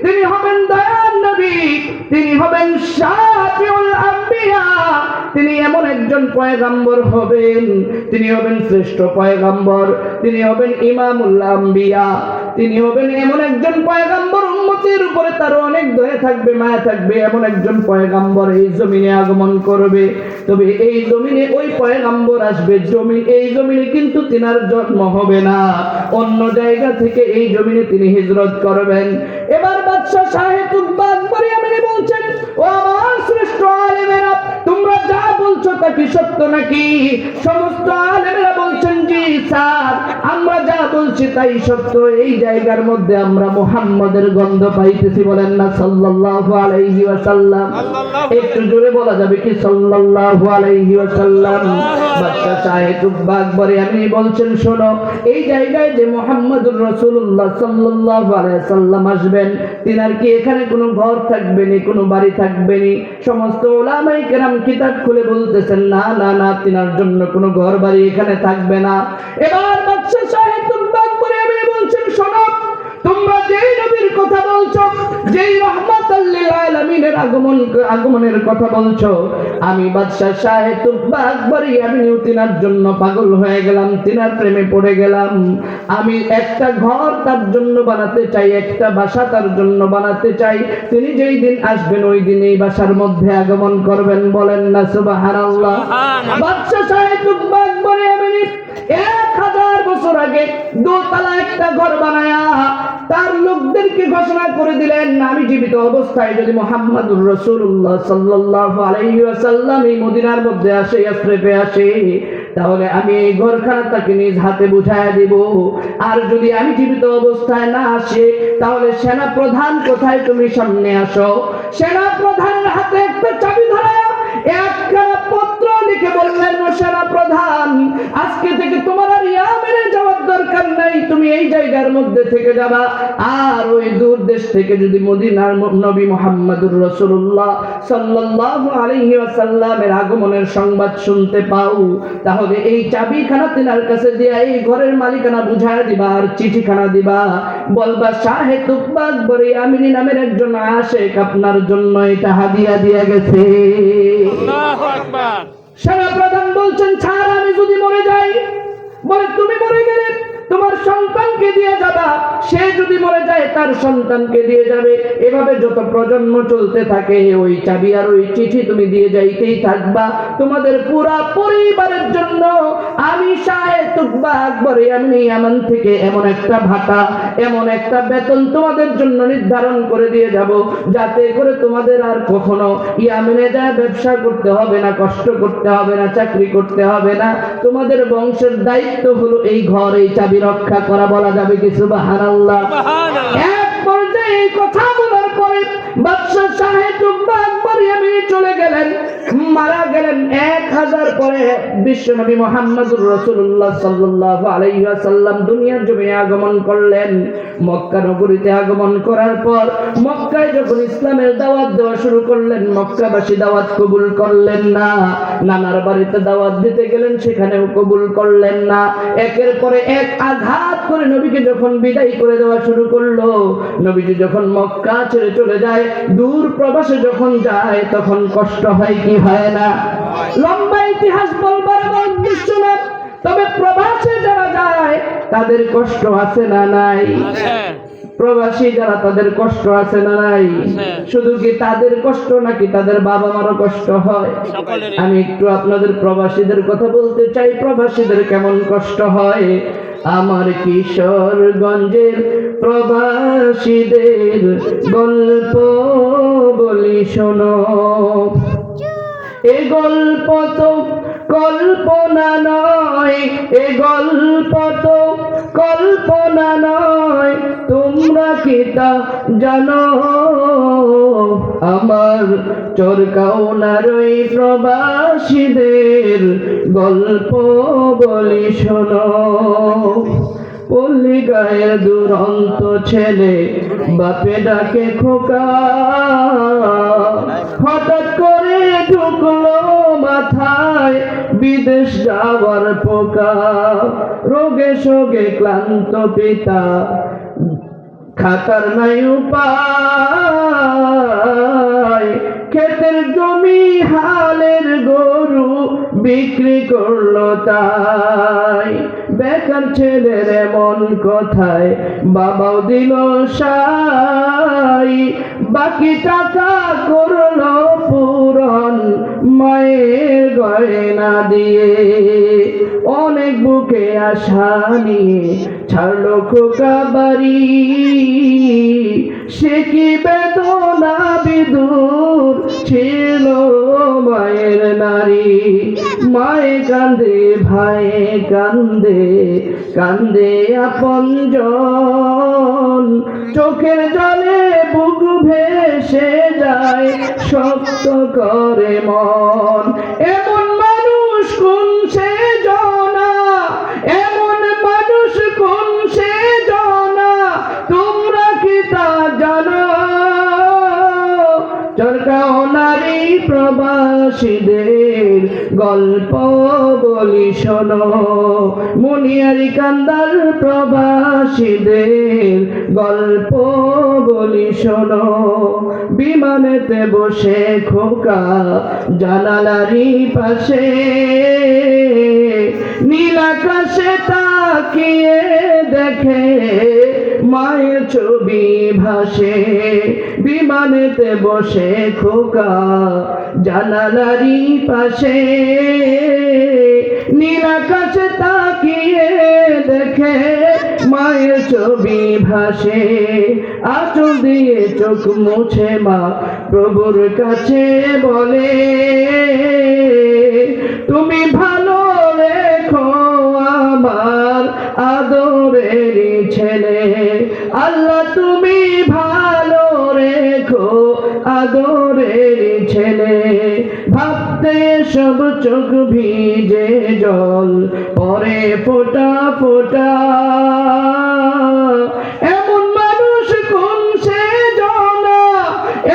তিনি হবেন দয়ার নবী, তিনি হবেন শাফিউল আম্বিয়া। তিনি এমন একজন পয়গম্বর হবেন, তিনি হবেন শ্রেষ্ঠ পয়গম্বর, তিনি হবেন ইমামুল আম্বিয়া, তিনি হবেন এমন একজন পয়গম্বর, উম্মতের উপরে তার অনেক দয়া থাকবে, মায়া থাকবে, এমন একজন পয়গম্বর এই জমিনে আগমন করবে। তবে এই জমিনে ওই পয়গম্বর আসবে, এই জমিনে কিন্তু তিনার জন্ম হবে না, অন্য জায়গা থেকে এই জমিনে তিনি হিজরত করবেন। এবার বাদশাহ শাহে তুকবাক বরিয়ামিনী বলছেন, ও আমার শ্রেষ্ঠ আলেমেরা, তোমরা যা বলছো তা কি সত্য নাকি? সমস্ত আলেমেরা বলছেন, জি স্যার, আমরা যা বলছি তাই সত্য। এই জায়গার মধ্যে আমরা মুহাম্মাদের গন্ধ পাইতেছি, বলেন না সাল্লাল্লাহু আলাইহি ওয়াসাল্লাম। একটু জোরে বলা যাবে কি সাল্লাল্লাহু আলাইহি ওয়াসাল্লাম? বাদশাহ শাহে তুকবাক বরিয়ামিনী বলছেন, শোনো, এই জায়গায় যে মুহাম্মাদুর রাসূলুল্লাহ সাল্লাল্লাহু আলাইহি ওয়াসাল্লাম আসবেন, তিনার কি এখানে কোনো ঘর থাকবে না, কোনো বাড়ি থাকবে না? সমস্ত উলামায়ে কেরাম কিতাব খুলে বলতেছেন, না না না, তিনার জন্য কোনো ঘর বাড়ি এখানে থাকবে না। এবার বাদশাহ শাহে তুকবাক বরিয়ামিনী বলছেন, শোনো, তোমরা যেই নবীর কথা বলছো, যেই রহমাতাল লিল আলামিনের আগমনের কথা বলছো, আমি বাদশাহ শাহে তুকবাক বরিয়ামিনী তিনার জন্য পাগল হয়ে গেলাম, তিনার প্রেমে পড়ে গেলাম। আমি একটা ঘর তার জন্য বানাতে চাই, একটা বাসা তার জন্য বানাতে চাই। তিনি যেই দিন আসবেন ওই দিন এই বাসার মধ্যে আগমন করবেন, বলেন না সুবহানাল্লাহ। বাদশাহ শাহে তুকবাক বরিয়ামিনী 1000 বছর আগে দোতলা একটা ঘর বানায়া তার লোকদেরকে ঘোষণা করে দিলেন, আমি জীবিত অবস্থায় যদি মুহাম্মাদুর রাসূলুল্লাহ সাল্লাল্লাহু আলাইহি ওয়াসাল্লাম এই মদিনার মধ্যে আসে, ইয়াসরিফে আসে, তাহলে আমি এই ঘরখানা তাকে নিজ হাতে বুঝাইয়া দিব। আর যদি আমি জীবিত অবস্থায় না আসে, তাহলে সেনা প্রধান কোথায়, তুমি সামনে আসো। সেনা প্রধানের হাতে একটা চাবি ধরায়া একখানা পত্র লিখে বললেন, সেনা প্রধান, আজকে থেকে তোমার আর ইয়ামেনে যাওয়ার দরকার নাই, তুমি এই জায়গার মধ্যে থেকে যাবা। আর ওই দূর দেশ থেকে যদি মদিনার নবী মুহাম্মাদুর রাসূলুল্লাহ সাল্লাল্লাহু আলাইহি ওয়াসাল্লামের আগমনের সংবাদ শুনতে পাও, তাহলে এই চাবিখানা তিনার কাছে দিয়া এই ঘরের মালিকানা বুঝায়া দিবা, আর চিঠিখানা দিবা, বলবা শাহে তুকবাক বরিয়ামিনী নামের একজন আশেক আপনার জন্য এটা হাদিয়া দিয়া গেছে। আল্লাহু আকবার। সেনা প্রধান বলছেন, ছাড়, আমি যদি মরে যাই। বলে, তুমি মরে গেলে তোমার সন্তানকে দিয়ে যাবা, সে যদি মরে যায় তার সন্তানকে দিয়ে যাবে, এভাবে যত প্রজন্ম চলতে থাকে ওই চাবি আর ওই চিঠি তুমি দিয়ে যাইতেই থাকবা। তোমাদের পুরা পরিবারের জন্য আমি শাহে তুকবাক বরিয়ামিনী ইয়ামান থেকে এমন একটা ভাতা, এমন একটা বেতন তোমাদের জন্য নির্ধারণ করে দিয়ে যাব, যাতে করে তোমাদের আর কখনো ইয়ামেনে যায় ব্যবসা করতে হবে না, কষ্ট করতে হবে না, চাকরি করতে হবে না। তোমাদের বংশের দায়িত্ব হলো এই ঘর, এই চাবি রক্ষা করা। বলা যাবে কি সুবহানাল্লাহ? এক পর্যায়ে এই কথা বলার পরে বাদশাহ শাহে তুকবাক বরিয়ামিনী চলে গেলেন, মারা গেলেন। 1000 পরে বিশ্বনবী মুহাম্মাদুর রাসূলুল্লাহ সাল্লাল্লাহু আলাইহি ওয়াসাল্লাম দুনিয়ার জমিনে আগমন করলেন। মক্কা নগরীতে আগমন করার পর মক্কায় যখন ইসলামের দাওয়াত দেওয়া শুরু করলেন, মক্কাবাসী দাওয়াত কবুল করলেন না। নানার বাড়িতে দাওয়াত দিতে গেলেন, সেখানেও কবুল করলেন না। একের পরে এক আঘাত করে নবীকে যখন বিদায় করে দেওয়া শুরু করলো, নবীজি যখন মক্কা ছেড়ে চলে যায়, দূর প্রবাসে যখন যায়, তখন কষ্ট হয় কি হয় না? লম্বা ইতিহাস বলবার আমার উদ্দেশ্য না, তবে প্রবাসে যারা যায় তাদের কষ্ট আছে না নাই? প্রবাসী যারা তাদের কষ্ট আছে না নাই? শুধু কি তাদের কষ্ট নাকি তাদের বাবা মারও কষ্ট হয়? আমি একটু আপনাদের প্রবাসীদের কথা বলতে চাই, প্রবাসীদের কেমন কষ্ট হয়। আমার কিশোরগঞ্জের প্রবাসীদের গল্প বলি শোনো। এ গল্প তো কল্পনা নয়, এ গল্প তো কল্পনা নয়, তোমরা কি তা জানো? আমার চরকাওনার ওই প্রবাসীদের গল্প বলি শোনো। পল্লী গায়ের দুরন্ত ছেলে বাপে ডাকে খোকা, হঠাৎ করে ঢুকলো মাথায় বিদেশ যাওয়ার পোকা। রোগে শোগে ক্লান্ত পিতা, খাতার নাই উপায়, ক্ষেতের জমি হালের গরু বিক্রি করলো তাই। বেকার ছেলের এমন কথায় বাবাও দিল সাই, বাকি টাকা করলো পূরণ মায়ের গয়না দিয়ে। অনেক বুকে আশা নিয়ে ছাড়লো খোকা বাড়ি, সে কি বেদনা বিদুর ছিল মায়ের নারী। মায়ে কান্দে ভাইয়ে কান্দে, কান্দে আপনজন, চোখের জলে বুক ভেসে যায় শক্ত করে মন। এমন মানুষ কোন সে জনা, এমন মানুষ কোন সে জনা, তোমরা কি তা জানো? চরকাওনারি প্রবাসীদের গল্প বলি শোনো। মুনিয়ারি কান্দার প্রবাসীদের গল্প বলি শোনো। বিমানেতে বসে খোকা জানালারি পাশে, নীল আকাশে তাকিয়ে দেখে মায়ের ছবি ভাসে। বিমানেতে বসে খোকা জানালারি পাশে, নীল আকাশে তাকিয়ে দেখে মায়ের ছবি ভাসে। আঁচল দিয়ে চোখ মুছে মা প্রভুর কাছে বলে, তুমি ভালো রেখো আমার আদরের ছেলে। আল্লাহ তুমি ভালো রেখো আদরের ছেলে। ভাবতে সব চোখ ভিজে জল পরে ফোঁটা ফোঁটা। এমন মানুষ কোন সে জনা,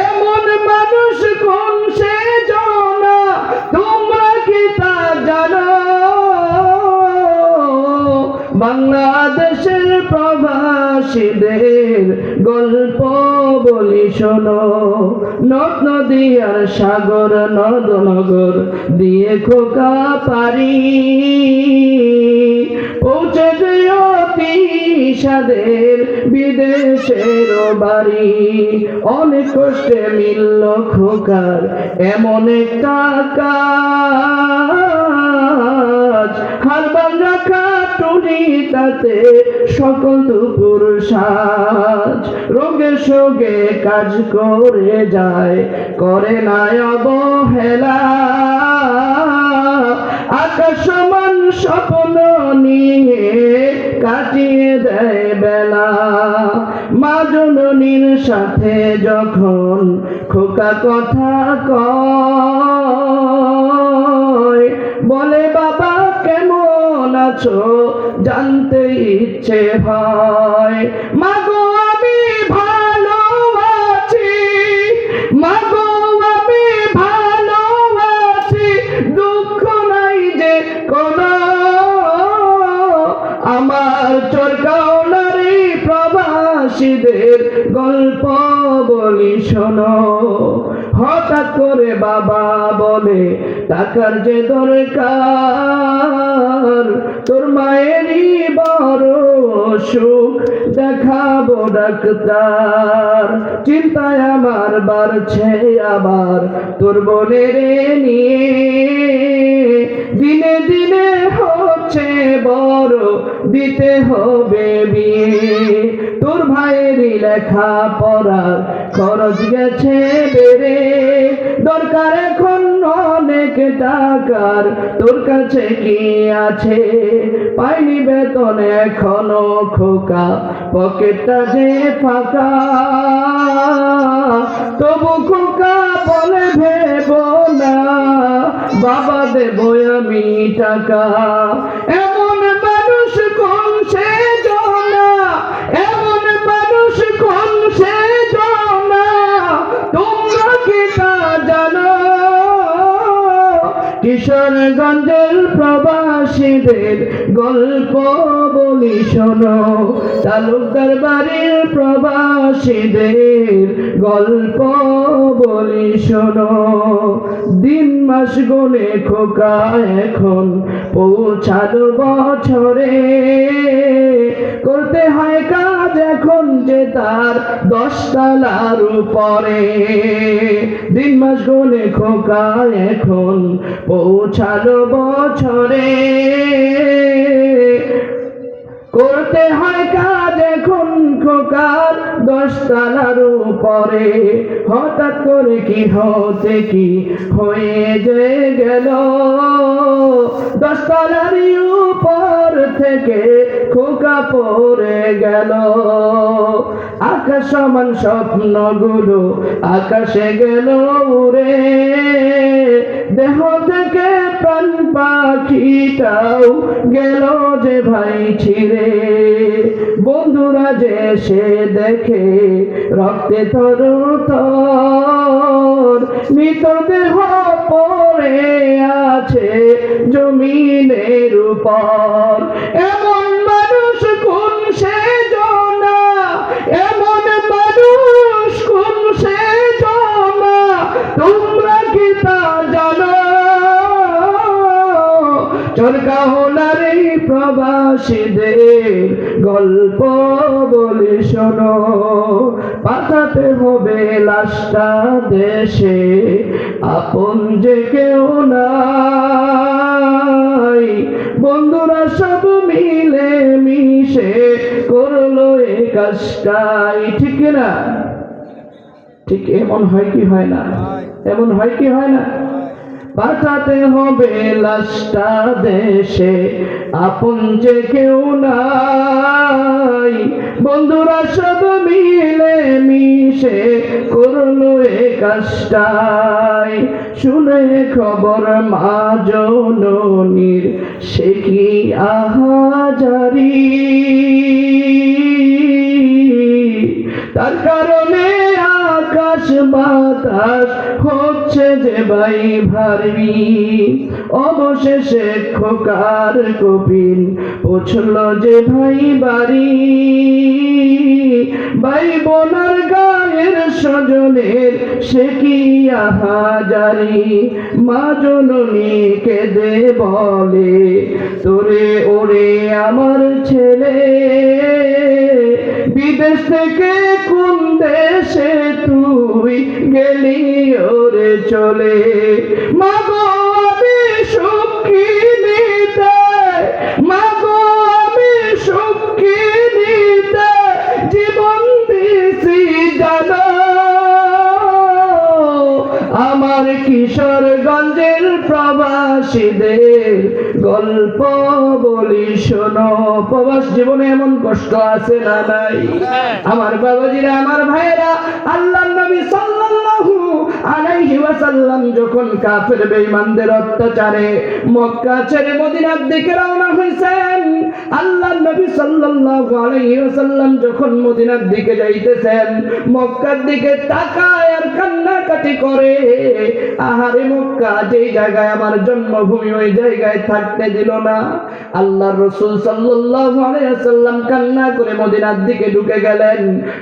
এমন মানুষ কোন সে জনা, তোমরা কি তা জানো? বাংলাদেশের প্রবাসীদের গল্প বলি শোনো। নদ নদী আর সাগর নদ নগর দিয়ে খোকা পারি, পৌঁছে যেও তিসাদের বিদেশের বাড়ি। অনেক কষ্টে মিলল খোকার এমন একটা কাজ, হারবান রাখা টুনি তাতে সকল দুপুর সাজ। রোগে শোগে কাজ করে যায়, করে না অবহেলা, আকাশ সমান স্বপ্ন নিয়ে কাটিয়ে দেয় বেলা। মা জননীর সাথে যখন খোকা কথা কয়, বলে বাবা কেমন আছো জানতে ইচ্ছে হয়। মাগো আমি ভালো আছি, মাগো আমি ভালো আছি, দুঃখ নাই যে কোনো। আমার চরকাওনারি প্রবাসীদের গল্প বলি শোনো। হঠাৎ করে বাবা বলে টাকার যে দরকার, তোর মায়েরই বড় সুখ, দেখাবো ডাক্তার। চিন্তায় আমার বাড়ছে আবার তোর বোনের নিয়ে, দিনে দিনে হচ্ছে বড়, দিতে হবে বিয়ে। তোর ভাইয়েরই লেখা পড়ার খরচ গেছে বেড়ে, দরকার এখন অনেক টাকার, তোর কাছে কি আছে? পাইনি বেতন এখনো খোকা, পকেটটা যে ফাঁকা, তবু খোকা বলে ভেবো না, বাবা দেবো আমি টাকা। এমন মানুষ কোন সে জনা, এমন মানুষ কোন সে জনা, তোমরা কি তা জানো? কিশোরগঞ্জের প্রবাসীদের গল্প বলি শোনো, তালুকদার বাড়ির প্রবাসীদের গল্প বলি শোনো। দিন মাস গুনে খোকা এখন পৌঁছালো বছরে, করতে হয় কাজ এখন যে তার 10 তলার উপরে। দিন মাস গুনে খোকা এখন পৌঁছালো বছরে, করতে হয় কাজ এখন খোকার 10 তলার উপরে। হঠাৎ করে কি হতে কি হয়ে যে গেল, 10 তলার উপর থেকে খোকা পড়ে গেল। আকাশ সমান স্বপ্নগুলো আকাশে গেল উড়ে, দেহ থেকে প্রাণ পাখিটাও গেল যে ভাই ছিঁড়ে। বন্ধুরা যে সে দেখে রক্তে থর থর, মৃতদেহ পড়ে আছে জমিনের উপর। এমন মানুষ কোন সে জনা, এমন মানুষ কোন সে জনা, তোমরা কি তা জানো? চরকাহলার এই প্রবাসীদের গল্প বলি শোনো, পাঠাতে হবে লাশটা দেশে, আপন যে কেউ নাই। বন্ধুরা সব মিলে মিশে করলো এই কাজটাই, ঠিক না? ঠিক এমন হয় কি হয় না? এমন হয় কি হয় না? পাঠাতে হবে লাশটা দেশে, আপন যে কেউ নাই। বন্ধুরা সব মিলে মিশে করলো এ কাজটাই। শুনে খবর মা জননীর সে কি আহাজারি, তার কারণে আকাশ বাতাস হচ্ছে যে ভাই ভারী। অবশেষে খোকার কপিল পৌঁছল যে ভাই বাড়ি, ভাই বোনার গায়ের স্বজনের সে কি আহাজারি। মা জননী কেঁদে বলে, তোরে ওরে আমার ছেলে, বিদেশ থেকে কোন দেশে তুই গেলি ওরে চলে। মাগো আমি সুখিনীতে, মাগো আমি সুখিনীতে জীবন দিছি জানো। আমার কিশোরগঞ্জের প্রবাসীদের গল্প বলি শোনো। প্রবাস জীবনে এমন কষ্ট আছে না নাই? আমার বাবাজিরা, আমার ভাইয়েরা, আল্লাহর নবী সাল্লাল্লাহু আলাইহি ওয়াসাল্লাম যখন কাফের বেঈমানদের অত্যাচারে মক্কা ছেড়ে মদিনার দিকে রওনা হয়েছেন, আল্লাহর নবী সাল্লাল্লাহু আলাইহি ওয়াসাল্লাম যখন মদিনার দিকে যাইতেছেন, মক্কার দিকে তাকায় আর কান্নাকাটি কান্নাকাটি করে, আহারে মক্কা যেই জায়গায় আমার জন্মভূমি ওই জায়গায় থাকতে দিল না। আল্লাহর রাসূল সাল্লাল্লাহু আলাইহি ওয়াসাল্লাম কান্না করে মদিনার দিকে ঢুকে গেলেন।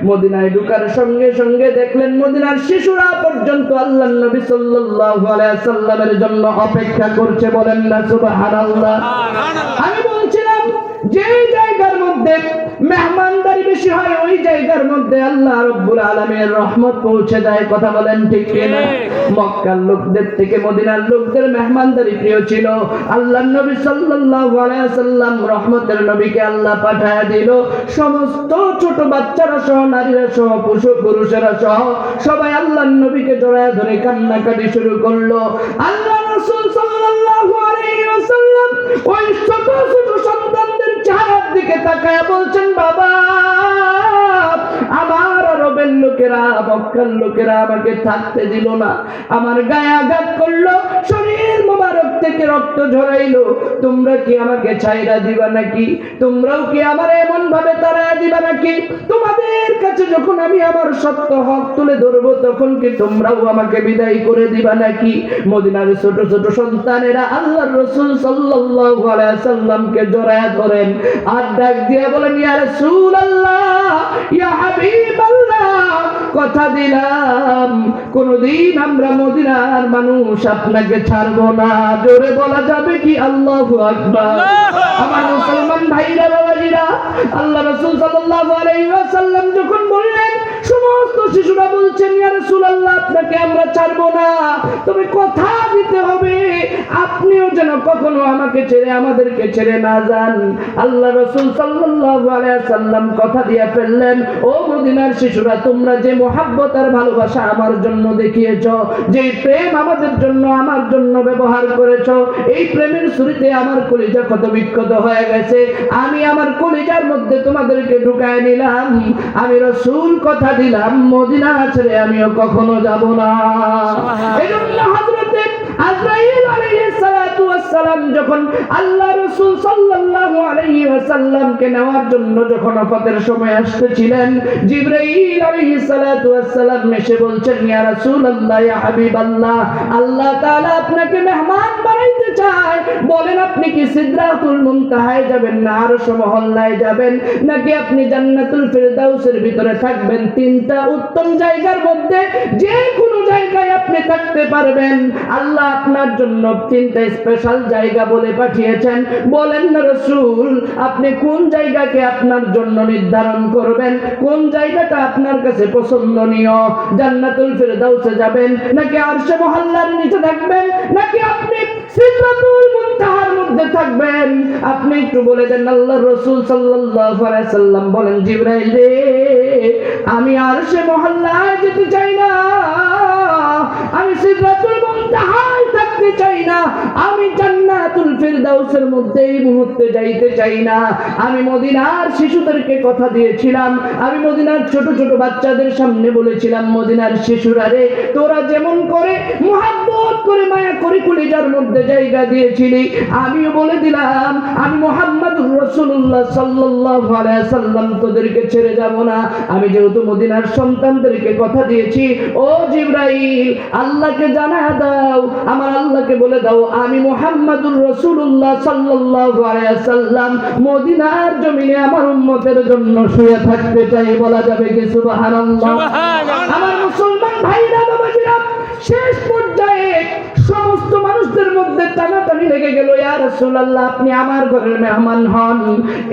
মদিনায় ঢোকার সঙ্গে সঙ্গে দেখলেন মদিনার শিশুরা পর্যন্ত আল্লাহর নবী সাল্লাল্লাহু আলাইহি ওয়াসাল্লামের জন্য অপেক্ষা করছে। বলেন না সুবহানাল্লাহ। আমি বলছিলাম যে জায়গার মধ্যে মেহমানদারি বেশি হয় ওই জায়গার মধ্যে আল্লাহ রাব্বুল আলামিনের রহমত পৌঁছে যায়। কথা বলেন ঠিক কিনা? মক্কার লোকদের থেকে মদিনার লোকদের মেহমানদারি প্রিয় ছিল। আল্লাহর নবী সাল্লাল্লাহু আলাইহি ওয়াসাল্লাম রহমতের নবীকে আল্লাহ পাঠায়া দিল। সমস্ত ছোট বাচ্চারা সহ, নারীরা সহ, পুরুষেরা সহ সবাই আল্লাহর নবীকে জড়ায় ধরে কান্নাকাটি শুরু করলো। আল্লাহ রাসূল সাল্লাল্লাহু আলাইহি ওয়াসাল্লাম ওই ছোট ছোট সন্তানদের চেহারার দিকে তাকায় বলছেন, বাবা, আমার আরবের লোকেরা, মক্কার লোকেরা আমাকে থাকতে দিল না, আমার গায়ে আঘাত করলো, শরীর মোবারক থেকে রক্ত ঝরাইলো, তোমরা কি আমাকে ছাইরা দিবা নাকি? তোমরাও কি আমার এমন ভাবে তাড়ায়া দিবা নাকি? তোমাদের কাছে যখন আমি আমার সত্য হক তুলে ধরবো তখন কি তোমরাও আমাকে বিদায় করে দিবা নাকি? মদিনার ছোট ছোট সন্তানেরা আল্লাহর রাসূল সাল্লাল্লাহু আলাইহি ওয়াসাল্লামকে জড়ায়া ধরেন আর ডাক দিয়ে বলেন, ইয়া রাসূলুল্লাহ, ইয়া হাবিবাল্লাহ, কথা দিলাম কোনদিন আমরা মদিনার মানুষ আপনাকে ছাড়বো না। জোরে বলা যাবে কি আল্লাহু আকবার? আমার মুসলমান ভাইরা, বাবাজিরা, আল্লাহ রাসূল সাল্লাল্লাহু আলাইহি ওয়াসাল্লাম যখন বললেন, সমস্ত শিশুরা বলছেন, ইয়া রাসূলুল্লাহ, আপনাকে আমরা ছাড়বো না, তবে কথা দিতে হবে আপনিও যেন কখনো আমাকে ছেড়ে, আমাদেরকে ছেড়ে না যান। আল্লাহ রাসূল সাল্লাল্লাহু আলাইহি ওয়াসাল্লাম কথা দিয়ে ফেললেন, ও মদিনার শিশুরা, তোমরা যে মহব্বত আর ভালোবাসা আমার জন্য দেখিয়েছো, যে প্রেম আমাদের জন্য, আমার জন্য ব্যবহার করেছো, এই প্রেমের শুরুতে আমার কলিজা কত বিক্ষত হয়ে গেছে। আমি আমার কলিজার মধ্যে তোমাদেরকে ঢুকায় নিলাম। আমি রাসূল কথা দিলাম মদিনা ছেড়ে আমিও কখনো যাব না। এজন্য হযরতে আজরাইল আলাইহিস সালাতু ওয়াস সালাম যখন আল্লাহ রাসূল সাল্লাল্লাহু আলাইহি ওয়াসাল্লামকে নেওয়ার জন্য যখন ওফাতের সময় আসতেছিলেন, জিবরাইল আলাইহিস সালাতু ওয়াস সালাম এসে বলছেন, ইয়া রাসূলুল্লাহ, ইয়া হাবিবাল্লাহ, আল্লাহ তাআলা আপনাকে মেহমান বানাইতে চায়। বলেন, আপনি কি সিদরাতুল মুনতাহায় যাবেন, না আরশ মহল্লায় যাবেন, নাকি আপনি জান্নাতুল ফিরদাউসের ভিতরে থাকবেন? তিনটা উত্তম জায়গার মধ্যে যে কোনো জায়গায় আপনি থাকতে পারবেন। আল্লাহ আপনার জন্য তিনটা স্পেশাল জায়গা বলে পাঠিয়েছেন। বলেন না রাসূল, আপনি কোন জায়গাকে আপনার জন্য নির্ধারণ করবেন? কোন জায়গাটা আপনার কাছে পছন্দনীয়? জান্নাতুল ফিরদাউসে যাবেন, নাকি আরশে মহল্লার নিচে থাকবেন, নাকি আপনি সিদরাতুল মুনতাহার মধ্যে থাকবেন? আপনি একটু বলে দেন। আল্লাহর রাসূল সাল্লাল্লাহু আলাইহি সাল্লাম বলেন, জিবরাইল রে, আমি আরশে মহল্লায় যেতে চাই না, আমি সিদরাতুল মুনতাহায় থাকতে চাই না, আমি জান্নাতুল ফিরদাউসের মধ্যে এই মুহূর্তে যাইতে চাই না। আমি মদিনার শিশুদেরকে কথা দিয়েছিলাম, আমি মদিনার ছোট ছোট বাচ্চাদের সামনে বলেছিলাম, মদিনার শিশুরা রে, তোরা যেমন করে মুহাব্বত করে মায়া করে কলিজার মধ্যে জায়গা দিয়েছিলি, আমিও বলে দিলাম, আমি মুহাম্মদুর রাসূলুল্লাহ সাল্লাল্লাহু আলাইহি ওয়াসাল্লাম তোদেরকে ছেড়ে যাব না। আমি যেহেতু মদিনার সন্তানদেরকে কথা দিয়েছি, ও জিবরাইল, আল্লাহকে জানায়া দাও, আমার আল্লাহকে বলে দাও, আমি মুহাম্মদুর রাসূলুল্লাহ সাল্লাল্লাহু আলাইহি ওয়াসাল্লাম মদিনার জমিনে আমার উম্মতের জন্য শুয়ে থাকতে চাই। বলা যাবে কি সুবহানাল্লাহ? আমার মুসলমান ভাইরা, বাবাজিরা, শেষ পর্যায়ে সমস্ত মানুষদের মধ্যে টানাটানি লেগে গেল, ইয়া রাসূলুল্লাহ, আপনি আমার ঘরের মেহমান হন,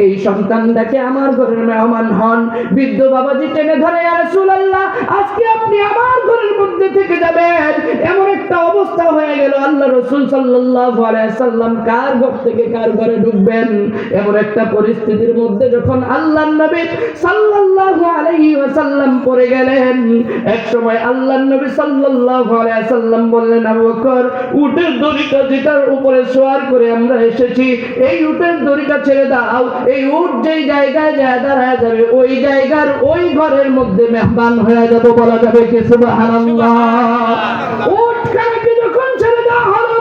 এই সন্তানটাকে আমার ঘরের মেহমান হন। বৃদ্ধ বাবাজি টেনে ধরে, ইয়া রাসূলুল্লাহ, আজকে আপনি আমার ঘরের মধ্যে থেকে যাবেন। এমন একটা অবস্থা হয়ে গেল, আল্লাহ রাসূল সাল্লাল্লাহু আলাইহি ওয়াসাল্লাম কার ঘর থেকে কার ঘরে ঢুকবেন, এমন একটা পরিস্থিতির মধ্যে যখন আল্লাহর নবী সাল্লাল্লাহু আলাইহি ওয়াসাল্লাম পড়ে গেলেন, এক সময় আল্লাহর নবী সাল্লাল্লাহু আলাইহি ওয়াসাল্লাম বললেন, আবু বকর, উটের দড়িটা যেটার উপরে সওয়ার করে আমরা এসেছি, এই উটের দড়িটা ছেড়ে দাও। এই উট যেই জায়গায় যায় দাঁড়ায় যাবে, ওই জায়গার ওই ঘরের মধ্যে মেহমান হয়ে যাব। বলা যাবে কি সুবহানাল্লাহ? উট খানাকে যখন ছেড়ে দেওয়া হলো,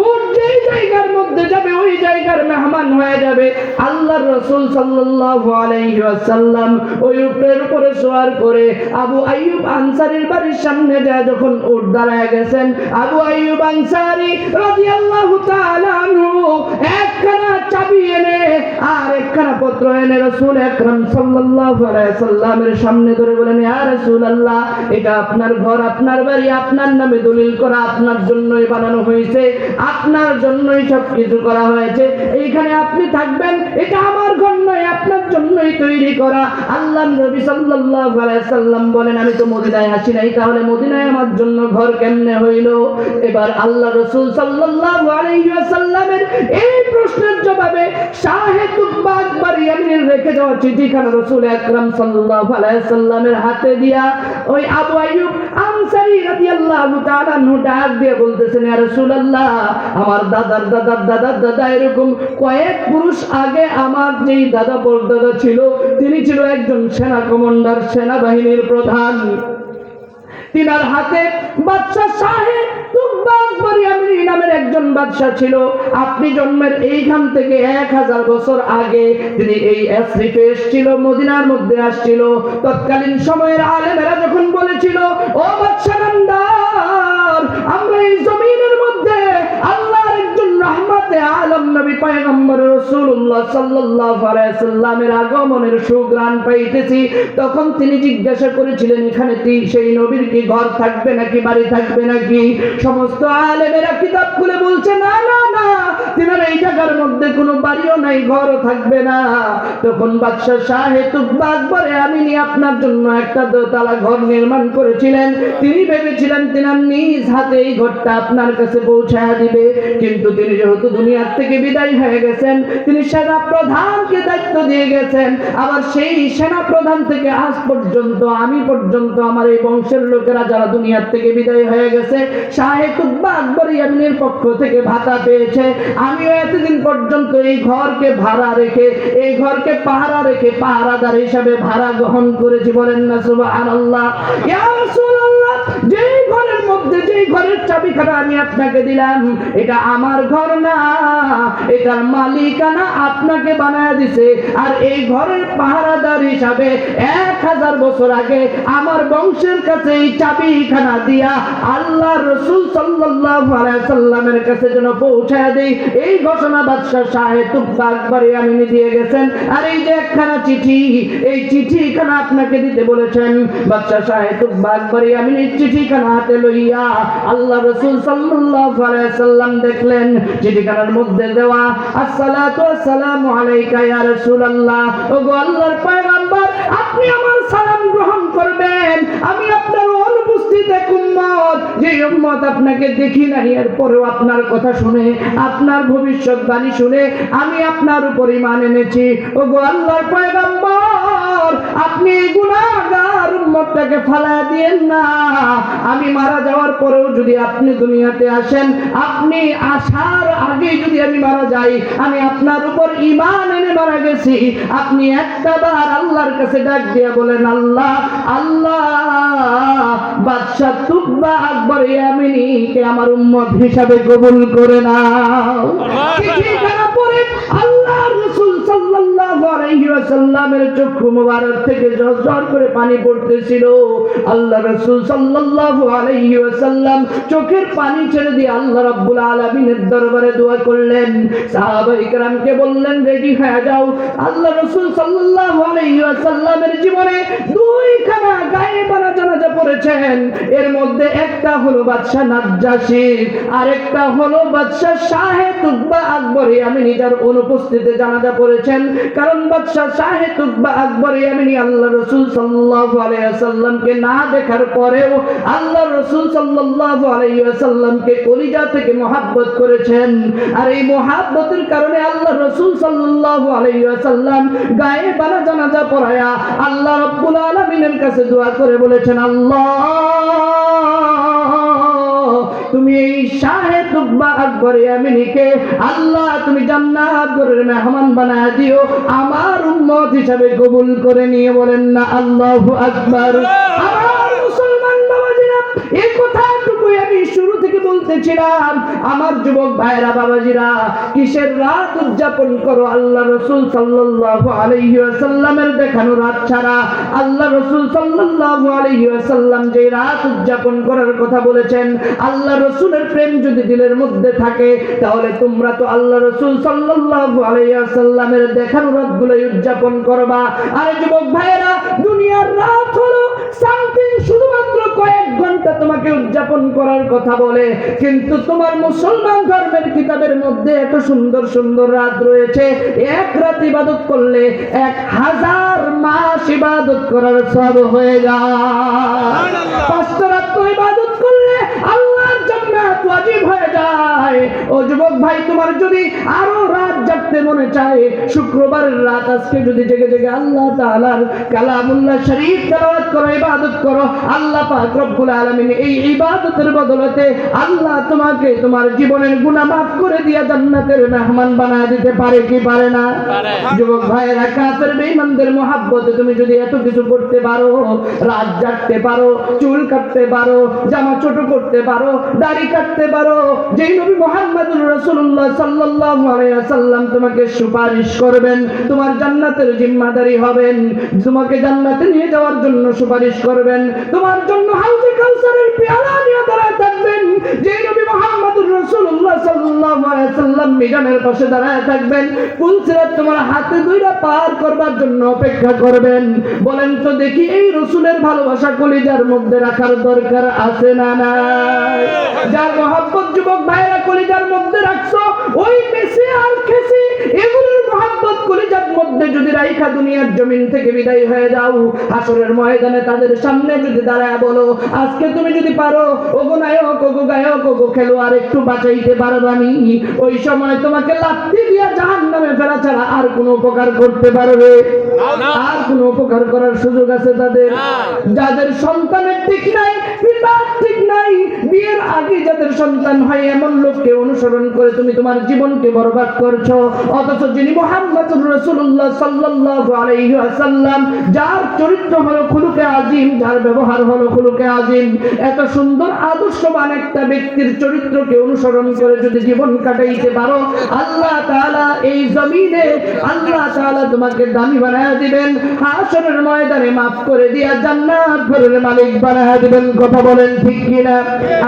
উট যেই জায়গার মধ্যে যাবে ওই জায়গার মেহমান হয়ে যাবে। আল্লাহর রাসূল সাল্লাল্লাহু আলাইহি ওয়াসাল্লাম ওই উটের উপরে সওয়ার করে আবু আইয়ুব আনসারীর বাড়ির সামনে যায় যখন উট দাঁড়ায় গেছেন, আবু আইয়ুব আনসারী রাদিয়াল্লাহু তাআলা আনহু একখানা চাবি এনে আর একখানা পত্র এনে রাসূল আকরাম সাল্লাল্লাহু আলাইহি সাল্লামের সামনে ধরে বলেন, ইয়া রাসূলুল্লাহ, এটা আপনার ঘর, আপনার বাড়ি, আপনার নামে দলিল করা, আপনার জন্যই বানানো হয়েছে, আপনার জন্যই সবকিছু করা হয়েছে, এইখানে আপনি থাকবেন, এটা আমার ঘর নয়, আপনার জন্যই তৈরি করা। আল্লাহর নবী সাল্লাল্লাহু আলাইহি সাল্লাম বলেন, আমি তো মদিনায় আসি নাই, তাহলে মদিনায় আমার জন্য ঘর কেমনে হইল? এবার আল্লাহ রাসূল সাল্লাল্লাহু আলাইহি ওয়াসাল্লামের এই প্রশ্নের জবাবে শাহে তুব্বা আকবর ইয়ামিনের রেখে যাওয়া চিঠিখানা রাসূল আকরাম সাল্লাল্লাহু আলাইহি সাল্লামের হাতে দিয়া ওই আবু আইয়ুব আনসারী রাদিয়াল্লাহু তাআলা আনহু ডাক দিয়ে বলতেছেন, ইয়া রাসূলুল্লাহ, আমার দাদার দাদার দাদার দাদা এরকম কয়েক পুরুষ আগে আমার যেই দাদা পরদাদা ছিল, তিনি ছিল একজন সেনা কমান্ডার, সেনাবাহিনীর প্রধান। তিনার হাতে বাদশা শাহে তুব্বা আকবর ইয়ামিনী নামের একজন বাদশা ছিল। আপনি জন্মের এইখান থেকে 1000 বছর আগে তিনি এই এসরিফে এসেছিল, মদিনার মধ্যে আসছিল। তৎকালীন সময়ের আলেমেরা যখন বলেছিল, ও বাদশা নামদার, আমরা এই জমিনের মধ্যে আল্লাহর একজন রহমতে আলম নবী পয়গম্বর রাসূলুল্লাহ সাল্লাল্লাহু আলাইহি সাল্লামের আগমনের সুঘ্রাণ পাইতেছি, তখন তিনি জিজ্ঞাসা করেছিলেন, এখানে সেই নবীর কি ঘর থাকবে নাকি বাড়ি থাকবে নাকি? সমস্ত আলেমেরা কিতাব খুলে বলছে, না না না, তিনার এই জায়গার মধ্যে কোনো বাড়িও নাই, ঘরও থাকবে না। তখন বাদশা শাহে তুব্বা আকবর ইয়ামিনী আপনার জন্য একটা দোতলা ঘর নির্মাণ করেছিলেন। তিনি ভেবেছিলেন তিনার নিজ হাতে এই ঘরটা আপনার কাছে পৌঁছায় দিবে, কিন্তু তিনি যেহেতু দুনিয়ার থেকে বিদায় হয়ে গেছেন, তিনি সেনা প্রধানকে দায়িত্ব দিয়ে গেছেন। আবার সেই সেনা প্রধান থেকে আজ পর্যন্ত, আমি পর্যন্ত, আমার এই বংশের লোকেরা যারা দুনিয়ার থেকে বিদায় হয়ে গেছে, শাহে তুব্বা আকবর ইয়ামিনীর পক্ষ থেকে ভাতা পেয়েছে। আমিও এতদিন পর্যন্ত এই ঘরকে ভাড়া রেখে, এই ঘরকে পাহারা রেখে পাহারাদার হিসাবে ভাড়া গ্রহণ করেছি। বলেন না সুবহানাল্লাহ। ইয়া রাসূলুল্লাহ, যেই ঘরের মধ্যে, যেই ঘরের চাবিখানা আমি আপনাকে দিলাম, এটা আমার ঘর না, এটার মালিকানা আপনাকে বানায় দিছে। আর এই ঘরের পাহারাদার হিসাবে 1000 বছর আগে আমার বংশের কাছে এই চাবিখানা দিয়া আল্লাহ রাসূল সাল্লাল্লাহু আলাইহি সাল্লামের কাছে যেন পৌঁছায় দেই, এই ঘোষণা বাদশা শাহে তুব্বা আকবর ইয়ামিনী দিয়ে গেছেন। আর এই যে একখানা চিঠি, এই চিঠিখানা আপনাকে দিতে বলেছেন। বাদশা শাহে তুব্বা আকবর ইয়ামিনীর চিঠিখানা হাতে লইয়া আল্লাহ রাসূল সাল্লাল্লাহু আলাইহি সাল্লাম দেখলেন চিঠিখানার মধ্যে দেওয়া, আসসালাতু ওয়াসসালামু আলাইকা ইয়া রাসূলুল্লাহ, ওগো আল্লাহর পয়গম্বর, আপনি আমার সালাম গ্রহণ করবেন। আমি আপনার অনুপস্থিত এক উম্মত, যে উম্মত আপনাকে দেখি নাই, এরপরেও আপনার কথা শুনে, আপনার ভবিষ্যৎবাণী শুনে আমি আপনার উপর ঈমান এনেছি। ওগো আল্লাহর পয়গম্বর, আপনি গুনাহগার উম্মতটাকে ফালায়া দিয়েন না। আমি মারা যাওয়ার পরেও যদি আপনি দুনিয়াতে আসেন, আপনি আসার আগে যদি আমি মারা যাই, আমি আপনার উপর ঈমান এনে মারা গেছি। আপনি একটাবার আল্লাহর কাছে ডাক দিয়ে বলেন, আল্লাহ আল্লাহ, বাদশা তুব্বা আকবর ইয়ামিনীকে আমার উম্মত হিসাবে কবুল করে নাও। চিঠিখানা পড়ে আল্লাহর রাসূল সাল্লাল্লাহু আলাইহি ওয়াসাল্লামের চক্ষু মুবারক থেকে ঝরঝর করে পানি পড়তেছিল। আল্লাহ রাসূল সাল্লাল্লাহু আলাইহি ওয়াসাল্লাম চোখের পানি ছেড়ে দিয়ে আল্লাহ রাব্বুল আলামিনের দরবারে দোয়া করলেন। সাহাবায়ে কেরামকে বললেন, রেডি হয়ে যাও। আল্লাহ রাসূল সাল্লাল্লাহু আলাইহি ওয়াসাল্লামের জীবনে দুইখানা গায়েবানা জানাজা পড়েছেন। এর মধ্যে একটা হলো বাদশা নাজ্জাশী, আর একটা হলো বাদশা শাহে তুব্বা আকবর ইয়ামিনী, যার অনুপস্থিতিতে জানাজা পড়েছেন। কারণ বাদশা শাহে তুব্বা আকবর ইয়ামিনী আল্লাহ রাসূল সাল্লাল্লাহু আলাইহি ওয়াসাল্লামকে না দেখার পরেও আল্লাহ রাসূল সাল্লাল্লাহু আলাইহি ওয়াসাল্লামকে কলিজা থেকে মহব্বত করেছেন। আর এই মহব্বতের কারণে আল্লাহ রাসূল সাল্লাল্লাহু আলাইহি ওয়াসাল্লাম গায়েবানা জানাজা পড়ায়া আল্লাহ রাব্বুল আলামিনের কাছে দোয়া করে বলেছেন, আল্লাহ, তুমি এই শাহে তুব্বা আকবর ইয়ামিনীকে আল্লাহ তুমি জান্নাত ঘরের মেহমান বানায় দিও, আমার উম্মত হিসাবে কবুল করে নিয়ে। বলেন না আল্লাহু আকবার। আমার মুসলমান বাবাজিরা, এই কথাটুকু আমি শুরু থেকে বলতে বলতেছিলাম আমার যুবক ভাইরা বাবাজিরা, কিসের রাত উদযাপন করো আল্লাহ রাসূল সাল্লাল্লাহু আলাইহি ওয়াসাল্লামের দেখানো রাত ছাড়া? আল্লাহ রাসূল সাল্লাল্লাহু আলাইহি ওয়াসাল্লাম যে রাত উদযাপন করার কথা বলেছেন, আল্লাহ রাসূলের প্রেম যদি দিলের মধ্যে থাকে, তাহলে তোমরা তো আল্লাহ রাসূল সাল্লাল্লাহু আলাইহি ওয়াসাল্লামের দেখানো রাতগুলোই উদযাপন করবা। আরে যুবক ভাইরা, দুনিয়ার রাত হলো সামথিং শুধুমাত্র কয়েক ঘন্টা তোমাকে উদযাপন করার কথা বলে, কিন্তু তোমার মুসলমান ধর্মের কিতাবের মধ্যে এত সুন্দর সুন্দর রাত রয়েছে, এক রাত ইবাদত করলে 1000 মাস ইবাদত করার সওয়াব হয়ে যায়। 5টা রাত ইবাদত করলে আল্লাহর জান্নাত ওয়াজিব হয়ে যায়। ও যুবক ভাই, তোমার যদি আরো রাত জাগতে মনে চায়, শুক্রবারের রাত আজকে যদি জেগে জেগে আল্লাহ তাআলার কালামুল্লাহ শরীফ তেলাওয়াত করো, ইবাদত করো, আল্লাহ পাক রব্বুল আলামিন এই ইবাদতের বদলতে আল্লাহ তোমাকে তোমার জীবনের গুনাহ মাফ করে দিয়া জান্নাতের মেহমান বানায় দিতে পারে কি পারে না? যুবক ভাইয়েরা, কাফের বেঈমানদের মহব্বতে তুমি যদি এত কিছু করতে পারো, রাত জাগতে পারো, চুল কাটতে পারো, জামা ছোট করতে পারো, দাড়ি কাটতে পারো, যেই নবী মুহাম্মদুর রাসূলুল্লাহ সাল্লাল্লাহু আলাইহি ওয়াসাল্লাম তোমাকে সুপারিশ করবেন, তোমার জান্নাতের জিম্মাদারি হবেন, তোমাকে জান্নাতে নিয়ে যাওয়ার জন্য সুপারিশ করবেন, তোমার জন্য হাউজে কাউসারের পেয়ালা নিয়ে দাঁড়ায় থাকবেন, যেই নবী মুহাম্মদুর রাসূলুল্লাহ সাল্লাল্লাহু আলাইহি ওয়াসাল্লাম মিজানের পাশে দাঁড়ায় থাকবেন, পুলসিরাত তোমার হাতে দুইটা পার করবার জন্য অপেক্ষা করবেন। বলেন তো দেখি, এই রাসূলের ভালোবাসা কলিজার মধ্যে রাখার দরকার আছে না নাই? যার মহব্বত যুবক ভাইরা কলিজার মধ্যে রাখছো, ওই মেসি আর খেসি এগুলোর মহব্বত কলিজার মধ্যে যদি রাইখা দুনিয়ার জমিন থেকে বিদায় হয়ে যাও, হাসরের ময়দানে তাদের সামনে যদি দাঁড়ায় বলো, আজকে তুমি যদি পারো ওগো নায়ক, ওগো গায়ক, ওগো খেলোয়াড়, একটু বাঁচাইতে পারবানি, ওই সময় তোমাকে লাথি দিয়া জাহান্নামে ফেলা ছাড়া আর কোনো উপকার করতে পারবে? আর কোনো উপকার করার সুযোগ আছে তাদের? যাদের সন্তানের ঠিক নাই, পিতার ঠিক নাই, বিয়ের আগে যাদের সন্তান হয়, এমন লোককে অনুসরণ করে তুমি তোমার জীবনকে বরবাদ করছো। অথচ যিনি মুহাম্মদুর রাসূলুল্লাহ সাল্লাল্লাহু আলাইহি ওয়াসাল্লাম, যার চরিত্র হলো খুলুকে আযীম, যার ব্যবহার হলো খুলুকে আযীম, এত সুন্দর আদর্শবান একটা ব্যক্তির চরিত্রকে অনুসরণ করে যদি জীবন কাটাইতে পারো, আল্লাহ তাআলা এই জমিনে আল্লাহ তাআলা তোমাকে দামি বানায় দিবেন, হাসরের ময়দানে মাফ করে দিয়া জান্নাত ঘরের মালিক বানায় দিবেন। কথা বলেন ঠিক কিনা?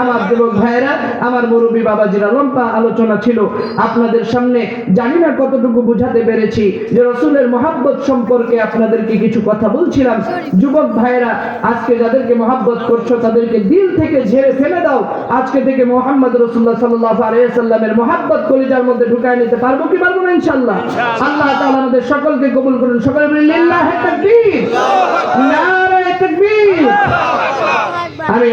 আমার যুবক ভাইরা, আমার মুরব্বী বাবাজিরা, লম্বা আলোচনা ছিল আপনাদের সামনে, জানি না কতটুকু বুঝাতে পেরেছি যে রাসূলের মহব্বত সম্পর্কে আপনাদেরকে কিছু কথা বলছিলাম। যুবক ভাইরা, আজকে যাদেরকে মহব্বত করছো তাদেরকে দিল থেকে ঝেড়ে ফেলে দাও। আজকে থেকে মুহাম্মদ রাসূলুল্লাহ সাল্লাল্লাহু আলাইহি ওয়াসাল্লামের মহব্বত কলিজার মধ্যে ঢুকায় নিতে পারবো কি পারবো না? ইনশাআল্লাহ। আল্লাহ তাআলা আমাদের সকলকে কবুল করুন। সকলে বলি লিল্লাহি তাকবীর, নারে তাকবীর।